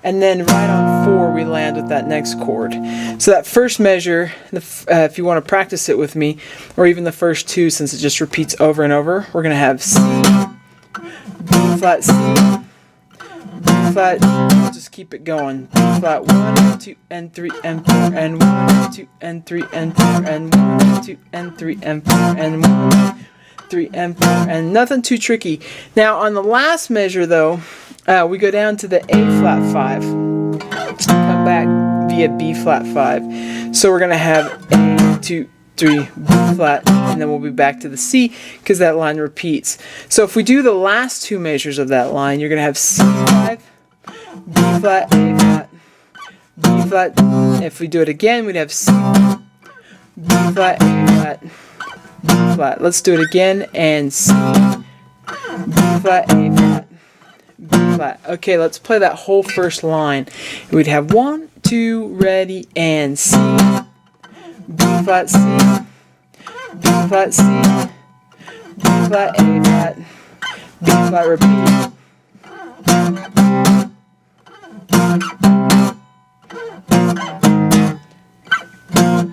and then right on 4 we land with that next chord. So that first measure, if you want to practice it with me, or even the first 2 since it just repeats over and over, we're going to have C, B flat, C, B flat, just keep it going. B flat, 1, 2, and 3, and 4, and 1, 2, and 3, and 4, and 1, 2, and 3, and 4, and 1, 3, and 4, and nothing too tricky. Now on the last measure though, we go down to the A flat 5. come back via B flat 5. So we're going to have A, 2, 3, B flat, and then we'll be back to the C because that line repeats. So if we do the last two measures of that line, you're going to have C5, B flat, A flat, B flat. If we do it again, we'd have C, B flat, A flat, B flat. Let's do it again, and C, B flat, A flat, B flat. Okay, let's play that whole first line. We'd have 1, 2, ready, and C, B flat, C, B flat, C, B flat, A flat, B flat, repeat.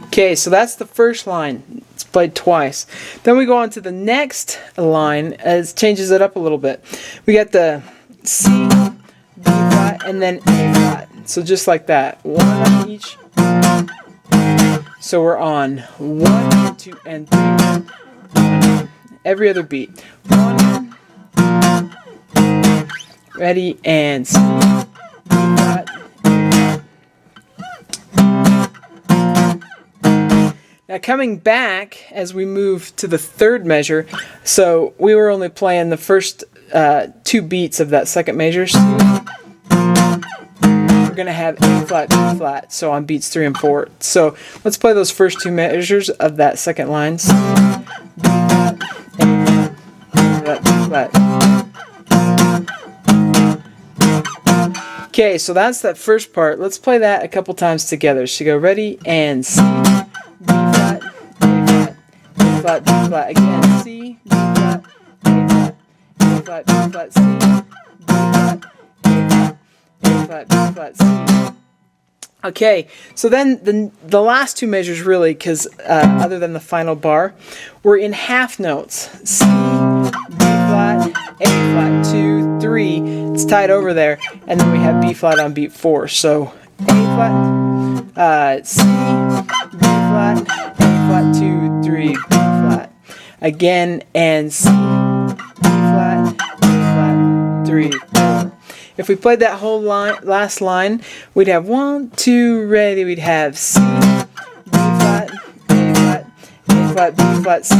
Okay, so that's the first line. It's played twice. Then we go on to the next line. It changes it up a little bit. We got the C, B flat, and then A flat. So just like that. One on each. So we're on 1, 2, and 3. Every other beat. 1, ready, and C, B flat. Now coming back as we move to the third measure, so we were only playing the first 2 beats of that second measure. So we're going to have A flat, B flat, so on beats 3 and 4. So let's play those first 2 measures of that second line. C, B flat, A flat, B flat. Okay, so that's that first part. Let's play that a couple times together. So go ready, and C, B flat, A flat, B flat, B flat. Again, C, B flat, A flat, B flat, C, B flat, A flat, B flat, C. Okay, so then the last 2 measures really, because other than the final bar, we're in half notes. C, B flat, A flat, 2, 3. It's tied over there, and then we have B flat on beat 4. So A flat, C, B flat, A flat, 2, 3, B flat. Again, and C, B flat, A flat, 3, 4. If we played that whole line, last line, we'd have 1, 2, ready. We'd have C, B flat, A flat, A flat, B flat, C,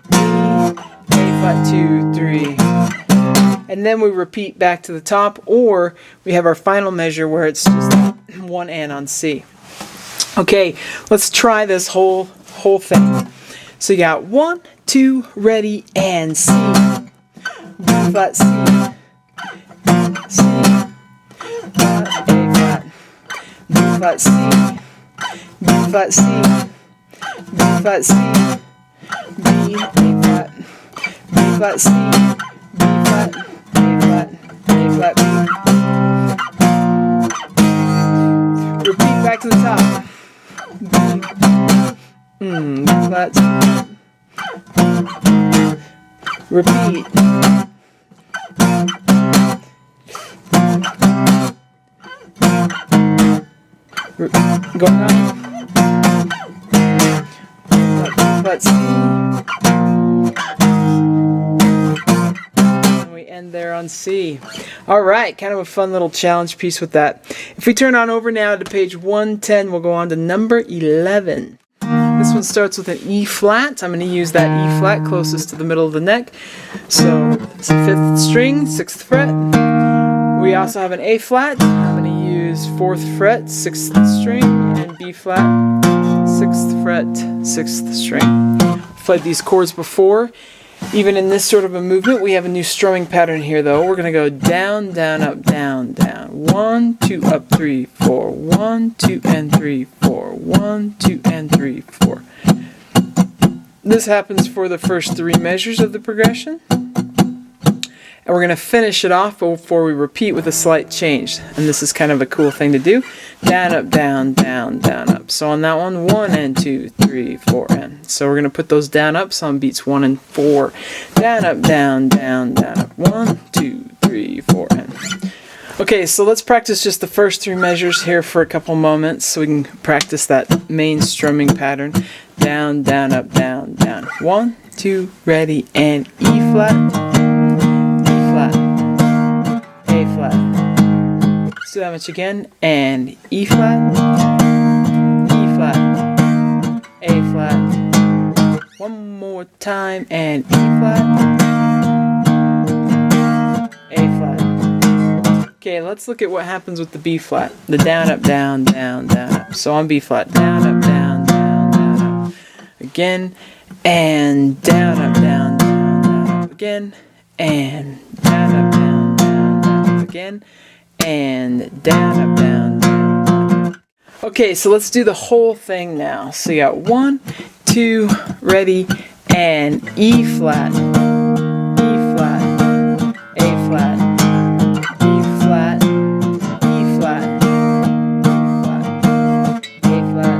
B, A flat, 2, 3. And then we repeat back to the top, or we have our final measure where it's just 1 and on C. Okay, let's try this whole thing. So you got 1, 2, ready, and C, B flat, C, C, A flat, B flat, C, B flat, C, B flat, C, B, A flat, B flat, C, B flat, A flat, A flat, B. Repeat back to the top. B flat, C. Repeat. Going on. Let's see. And we end there on C. Alright, kind of a fun little challenge piece with that. If we turn on over now to page 110, we'll go on to number 11. This one starts with an E flat. I'm going to use that E flat closest to the middle of the neck. So it's a 5th string, 6th fret. We also have an A flat. I'm going to use 4th fret, 6th string, and B flat, 6th fret, 6th string. I've played these chords before. Even in this sort of a movement, we have a new strumming pattern here though. We're going to go down, down, up, down, down. 1, 2, up, 3, 4. 1, 2, and 3, 4. 1, 2, and 3, 4. This happens for the first 3 measures of the progression. And we're going to finish it off before we repeat with a slight change. And this is kind of a cool thing to do. Down, up, down, down, down, up. So on that one, 1 and 2, 3, 4, and. So we're going to put those down ups on beats 1 and 4. Down, up, down, down, down, up. 1, 2, 3, 4, and. Okay, so let's practice just the first 3 measures here for a couple moments so we can practice that main strumming pattern. Down, down, up, down, down. 1, 2, ready, and E flat. do that much again, and E flat, E flat, A flat. One more time, and E flat, A flat. Okay, let's look at what happens with the B flat. The down, up, down, down, down, up. So on B flat, down, up, down, down, down, up. Again, and down, up, down, down, down, up. Again, and down, up, down, down, down, up. Again, and down, up, down, down, down. Okay, so let's do the whole thing now. So you got 1, 2, ready, and E flat, E flat, A flat, B flat, E flat, E flat, A flat,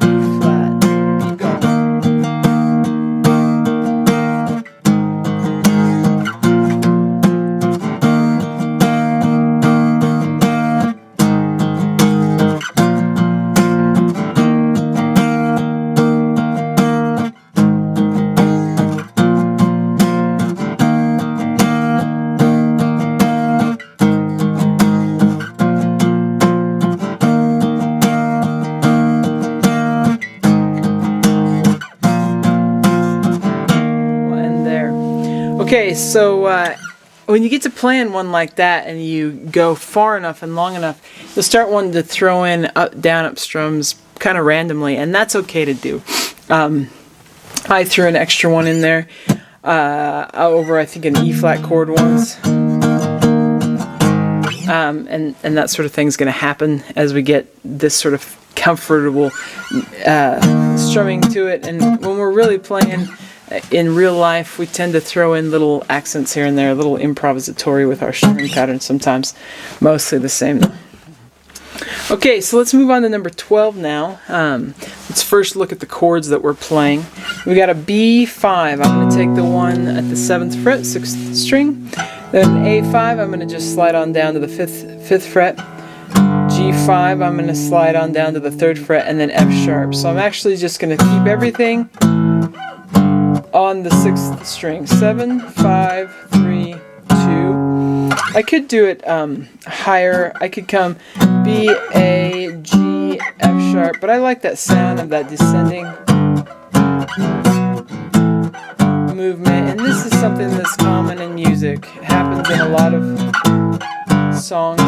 B flat. Keep going. Okay, so when you get to playing one like that and you go far enough and long enough, you'll start wanting to throw in up, down, up strums kind of randomly, and that's okay to do. I threw an extra one in there over, I think, an E flat chord once. And that sort of thing's going to happen as we get this sort of comfortable strumming to it. And when we're really playing in real life, we tend to throw in little accents here and there, a little improvisatory with our strumming pattern sometimes. Mostly the same though. Okay, so let's move on to number 12 now. Let's first look at the chords that we're playing. We got a B5. I'm going to take the one at the 7th fret, 6th string. Then A5, I'm going to just slide on down to the 5th fret. G5, I'm going to slide on down to the 3rd fret, and then F sharp. So I'm actually just going to keep everything on the 6th string. 7, 5, 3, 2. I could do it higher. I could come B, A, G, F sharp, but I like that sound of that descending movement, and this is something that's common in music. It happens in a lot of songs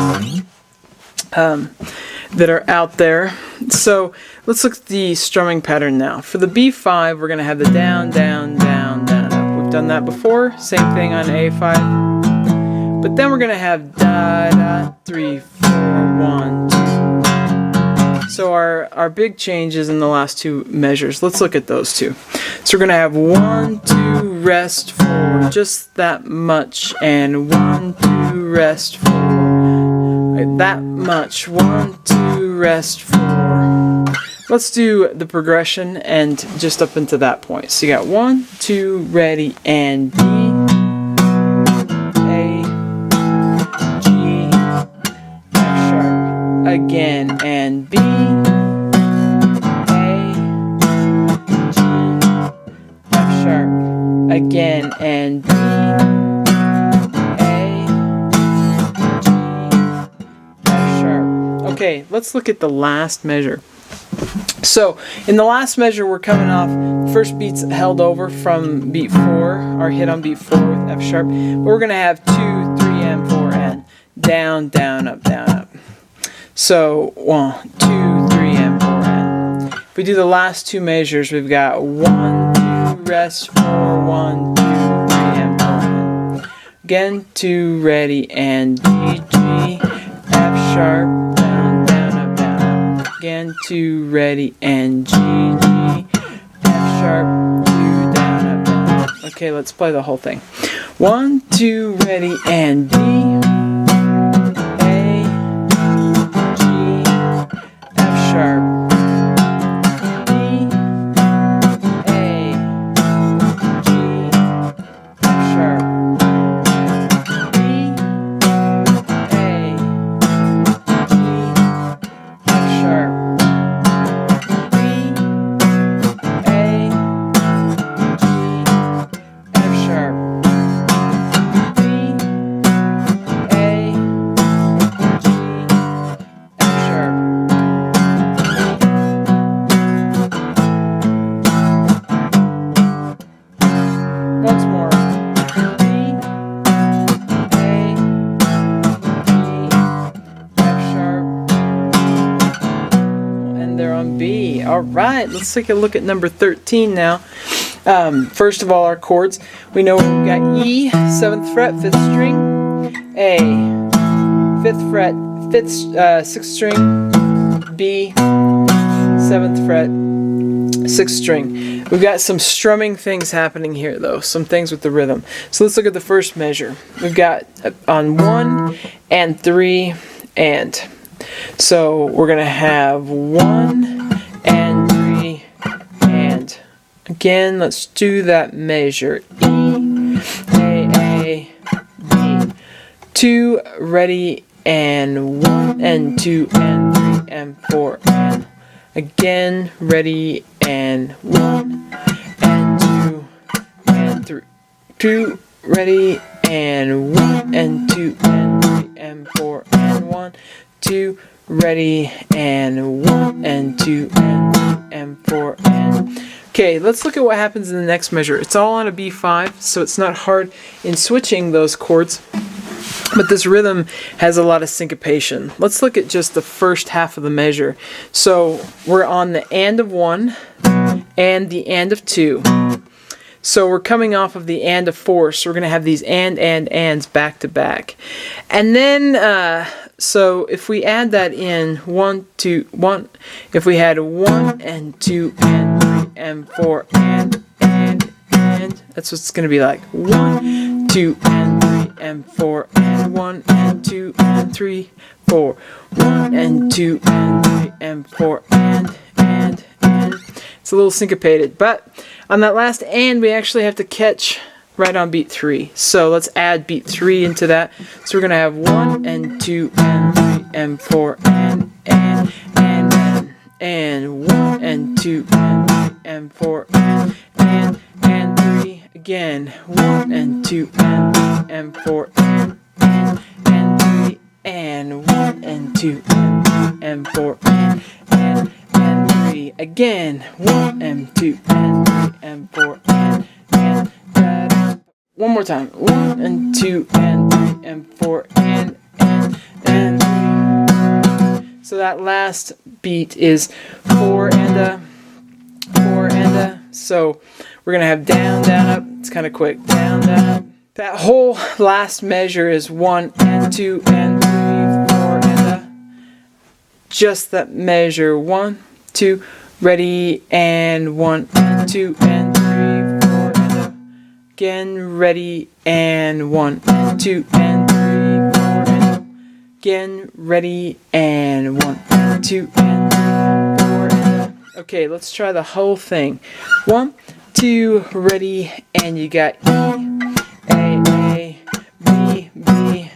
that are out there. So let's look at the strumming pattern now. For the B5, we're going to have the down, down, down, down, up. We've done that before. Same thing on A5. But then we're going to have da, da, 3, 4, 1, 2. So our big changes in the last two measures. Let's look at those two. So we're going to have 1, 2, rest, 4. Just that much. And 1, 2, rest, 4. Right, that much. 1, 2, rest, 4. Let's do the progression and just up into that point. So you got 1, 2, ready, and B, A, G, F sharp, again, and B, A, G, F sharp, again, and B, okay, let's look at the last measure. So, in the last measure, we're coming off, first beat's held over from beat 4, our hit on beat 4 with F sharp. But we're going to have 2, 3, and 4, and down, down, up, down, up. So, 1, 2, 3, and 4, and. If we do the last two measures, we've got 1, 2, rest, 4, 1, 2, 3, and 4, and. Again, 2, ready, and G, G, F sharp, down, down, up, down, up. Again, 2, ready, and G, G, F sharp, 2, down, up, down, up. Okay, let's play the whole thing. 1, 2, ready, and B, A, G, F sharp, B, A, G, F sharp, B, A, G, F sharp, B, A, G, F sharp, B, A, Alright, let's take a look at number 13 now. First of all, our chords. We know we've got E, 7th fret, 5th string, A, 5th fret, 6th string, B, 7th fret, 6th string. We've got some strumming things happening here though, some things with the rhythm. So let's look at the first measure. We've got on 1 and 3 and. So we're going to have 1 and 3 and. Again, let's do that measure. E, A, B. 2, ready, and 1 and 2 and 3 and 4 and. Again, ready, and 1 and 2 and 3. 2, ready, and 1 and 2 and 3 and 4 and 1, 2, ready, and 1 and 2 and 3 and 4 and. Okay, let's look at what happens in the next measure. It's all on a B5, so it's not hard in switching those chords, but this rhythm has a lot of syncopation. Let's look at just the first half of the measure. So we're on the and of 1 and the and of 2. So we're coming off of the and of 4, so we're going to have these ands back to back. And then, so if we add that in 1, 2, 1, if we had 1 and 2 and 3 and 4 and, that's what it's going to be like. 1, 2 and 3 and 4 and 1 and 2 and 3, 4. 1 and 2 and 3 and 4 and. It's a little syncopated, but on that last and we actually have to catch right on beat 3. So let's add beat 3 into that. So we're going to have 1 and 2 and 3 and 4 and 1 and 2 and 3 and 4 and 3. Again, 1 and 2 and 3 and 4 and 3 and 1 and 2 and 3 and 4 and 3. Again, 1 and 2 and 3 and 4 and. One more time. 1 and 2 and 3 and 4 and 3. So that last beat is 4 and a. So we're gonna have down, down, up. It's kind of quick. Down, down, up. That whole last measure is 1 and 2 and 3, 4 and a. Just that measure. 1, 2, ready, and 1 and 2 and 3, 4 and a. Again, ready, and 1 and 2 and 3, 4 and a. Again, ready, and 1 and 2 and 3, 4 and a. Okay, let's try the whole thing. 1, 2, ready, and you got E, A, B, B.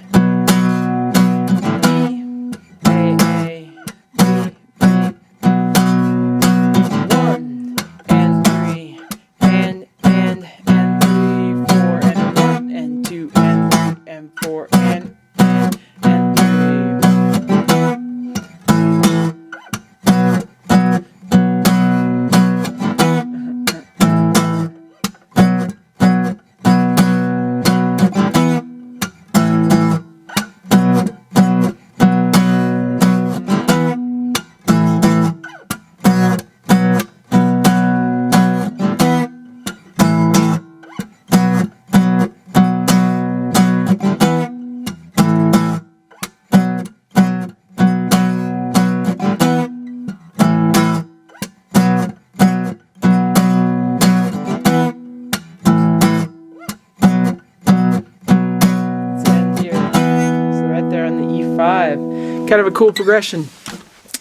Kind of a cool progression.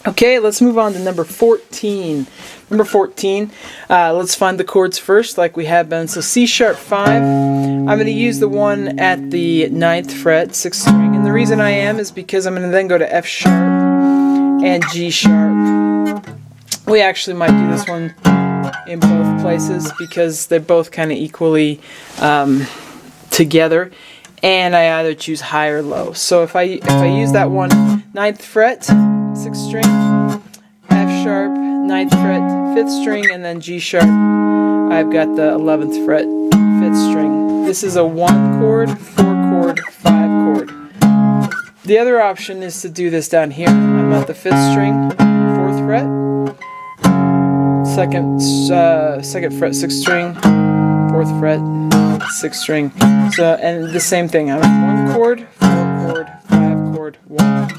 Okay, let's move on to number 14. Number 14, let's find the chords first like we have been. So C sharp 5, I'm going to use the one at the 9th fret, 6th string. And the reason I am is because I'm going to then go to F sharp and G sharp. We actually might do this one in both places because they're both kind of equally together. And I either choose high or low. So if I use that one 9th fret, 6th string, F sharp, 9th fret, 5th string, and then G sharp, I've got the 11th fret, 5th string. This is a 1 chord, 4 chord, 5 chord. The other option is to do this down here. I'm at the 5th string, 4th fret, second fret 6th string, 4th fret 6th string. So, and the same thing. I'm 1 chord, 4 chord, 5 chord, 1.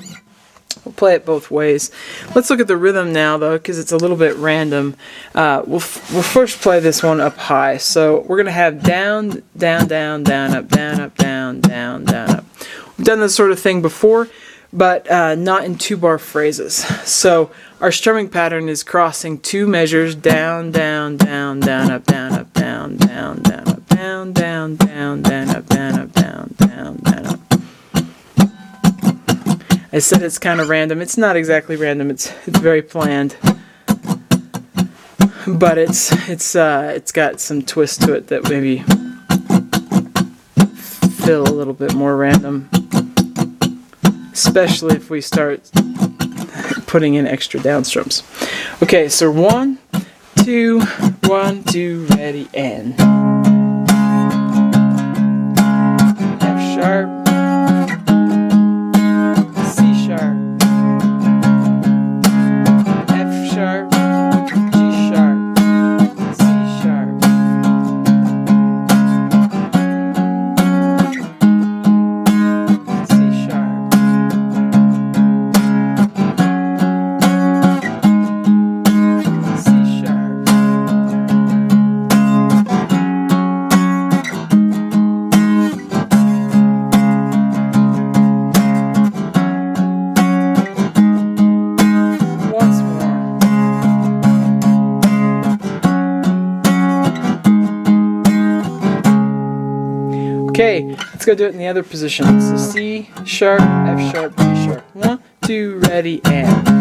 We'll play it both ways. Let's look at the rhythm now, though, because it's a little bit random. We'll first play this one up high. So we're going to have down, down, down, down, up, down, up, down, down, down, up. We've done this sort of thing before, but not in 2-bar phrases. So our strumming pattern is crossing 2 measures, down, down, down, down, up, down, up, down, down, down, up, down, down, down, down, up, down, up, down, down, down, up. I said it's kind of random. It's not exactly random. It's very planned, but it's got some twist to it that maybe feel a little bit more random, especially if we start putting in extra downstrums. Okay, so 1, 2, 1, 2, ready, and F sharp. Okay, let's go do it in the other position. So C sharp, F sharp, G sharp. 1, 2, ready, and.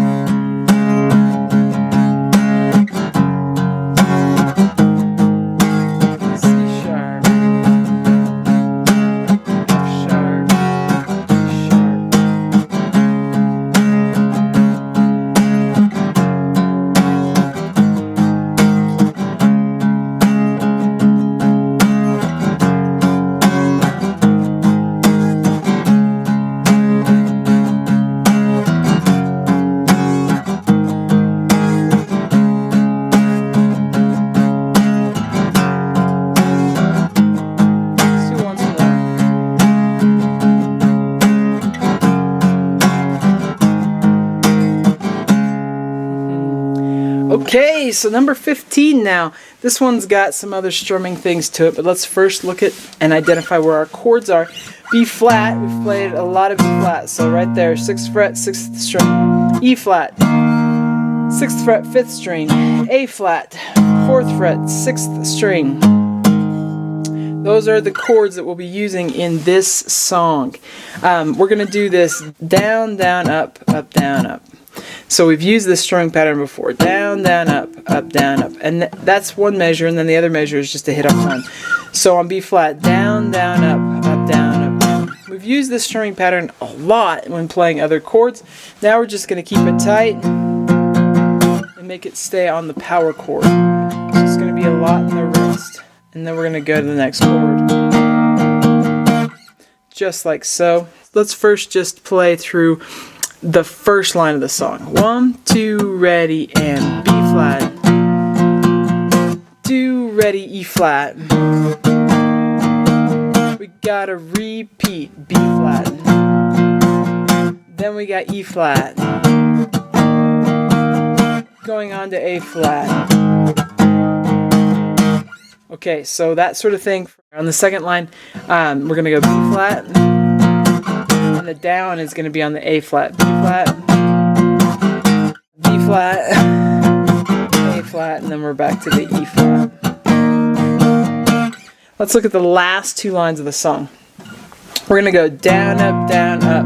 Okay, so number 15 now. This one's got some other strumming things to it, but let's first look at and identify where our chords are. B flat, we've played a lot of B flat, so right there, 6th fret, 6th string. E flat, 6th fret, 5th string. A flat, 4th fret, 6th string. Those are the chords that we'll be using in this song. We're going to do this down, down, up, up, down, up. So we've used this strumming pattern before. Down, down, up, down, up. And that's one measure, and then the other measure is just a hit off time. So on B flat, down, down, up, down, up, down. We've used this strumming pattern a lot when playing other chords. Now we're just going to keep it tight and make it stay on the power chord. So it's going to be a lot in the wrist. And then we're going to go to the next chord. Just like so. Let's first just play through the first line of the song. 1, 2, ready, and B flat. 2, ready, E flat. We gotta repeat B flat. Then we got E flat. Going on to A flat. Okay, so that sort of thing. On the second line, we're gonna go B flat. And the down is going to be on the A flat, B flat, B flat, A flat, and then we're back to the E flat. Let's look at the last 2 lines of the song. We're going to go down, up, down, up,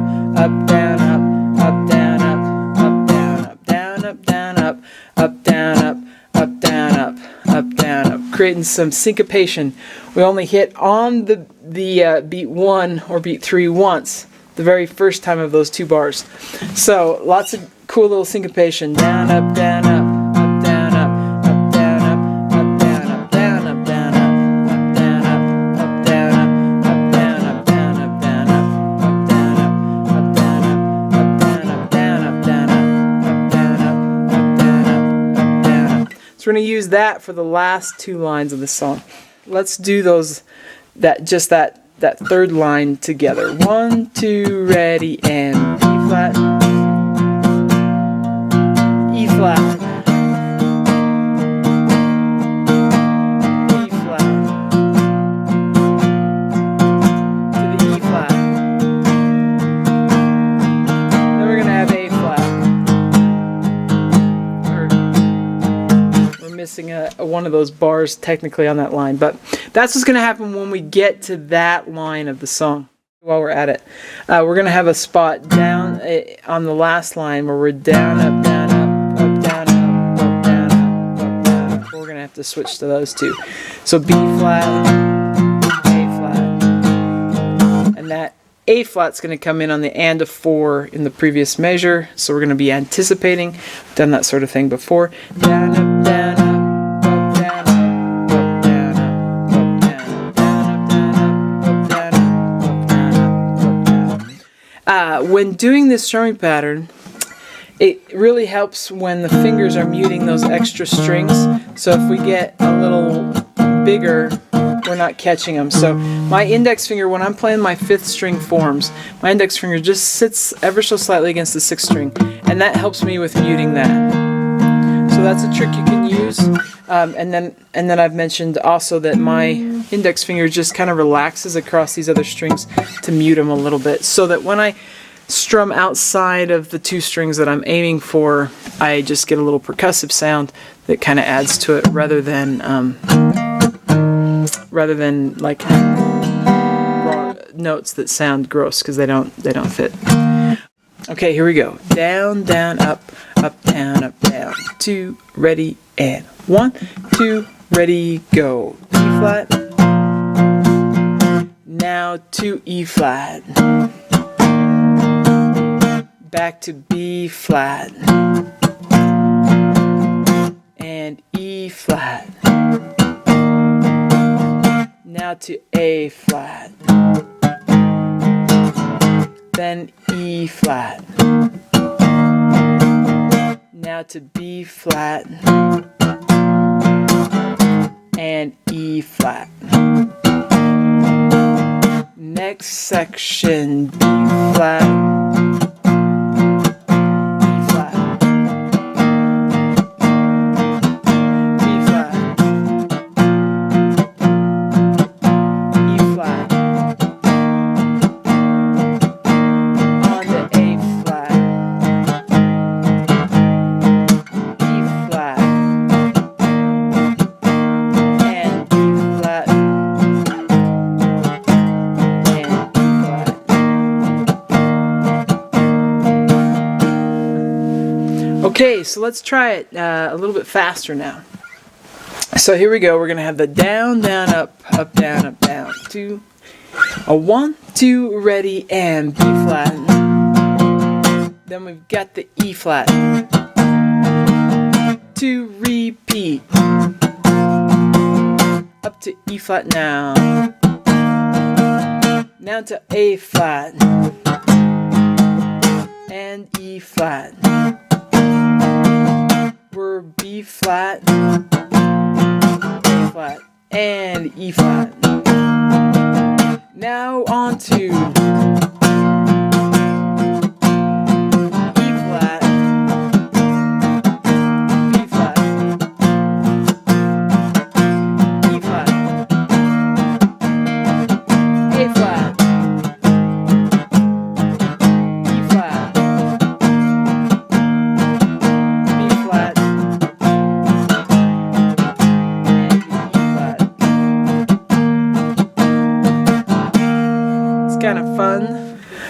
down, up, down, up, down, up, down, up, down, up, down, up, down, up, down, up, creating some syncopation. We only hit on the beat 1 or beat 3 once. The very first time of those 2 bars. So lots of cool little syncopation. Down, up, down, up, down, up, down, up, down, up, down, up, down, up, down, up, down, up, down, up, down, up, down, up, down, up, down, up, down, up, down, up, down, up, down, up, down, up. It's we're going to use that for the last 2 lines of the song. Let's do those, that third line together. 1, 2, ready, and B flat, E flat, E flat, to the E flat. Then we're going to have A flat. We're missing one of those bars technically on that line, but that's what's going to happen when we get to that line of the song. While we're at it, we're going to have a spot down on the last line where we're down, up, down, up, up, down, up, up, down, up, up, down, up. We're going to have to switch to those two. So B flat, A flat, and that A flat's going to come in on the and of 4 in the previous measure. So we're going to be anticipating. We've done that sort of thing before. Down, up, down, up. When doing this strumming pattern, it really helps when the fingers are muting those extra strings. So if we get a little bigger, we're not catching them. So my index finger, when I'm playing my 5th string forms, my index finger just sits ever so slightly against the 6th string, and that helps me with muting that. So that's a trick you can use. And then I've mentioned also that my index finger just kind of relaxes across these other strings to mute them a little bit, so that when I strum outside of the 2 strings that I'm aiming for, I just get a little percussive sound that kind of adds to it, rather than like raw notes that sound gross because they don't fit. Okay, here we go. Down, down, up, down, up, down. 2, ready, and 1, 2, ready, go. E flat. Now to E flat. Back to B flat. And E flat. Now to A flat. Then E flat. Now to B flat and E flat. Next section, B flat, E flat, B flat, E flat. Okay, so let's try it a little bit faster now. So here we go. We're going to have the down, down, up, down, up, down. 2, a 1, 2, ready, and B flat. Then we've got the E flat. 2, repeat. Up to E flat now. Now to A flat. And E flat. We're B flat, A flat, and E flat. Now on to E flat, B flat, E flat, A flat, E flat, B flat. Kind of fun.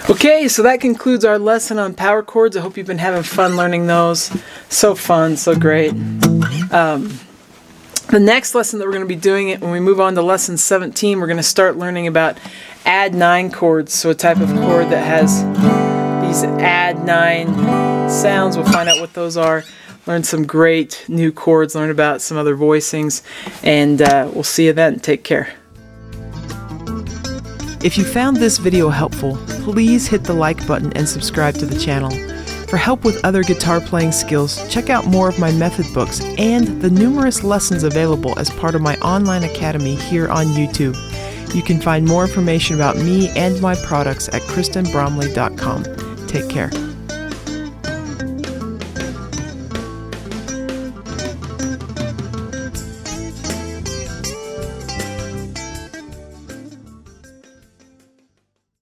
Okay, so that concludes our lesson on power chords. I hope you've been having fun learning those. So fun, so great. The next lesson that we're going to be doing it when we move on to lesson 17, we're going to start learning about add 9 chords. So a type of chord that has these add 9 sounds. We'll find out what those are. Learn some great new chords. Learn about some other voicings. And we'll see you then. Take care. If you found this video helpful, please hit the like button and subscribe to the channel. For help with other guitar playing skills, check out more of my method books and the numerous lessons available as part of my online academy here on YouTube. You can find more information about me and my products at kristenbromley.com. Take care.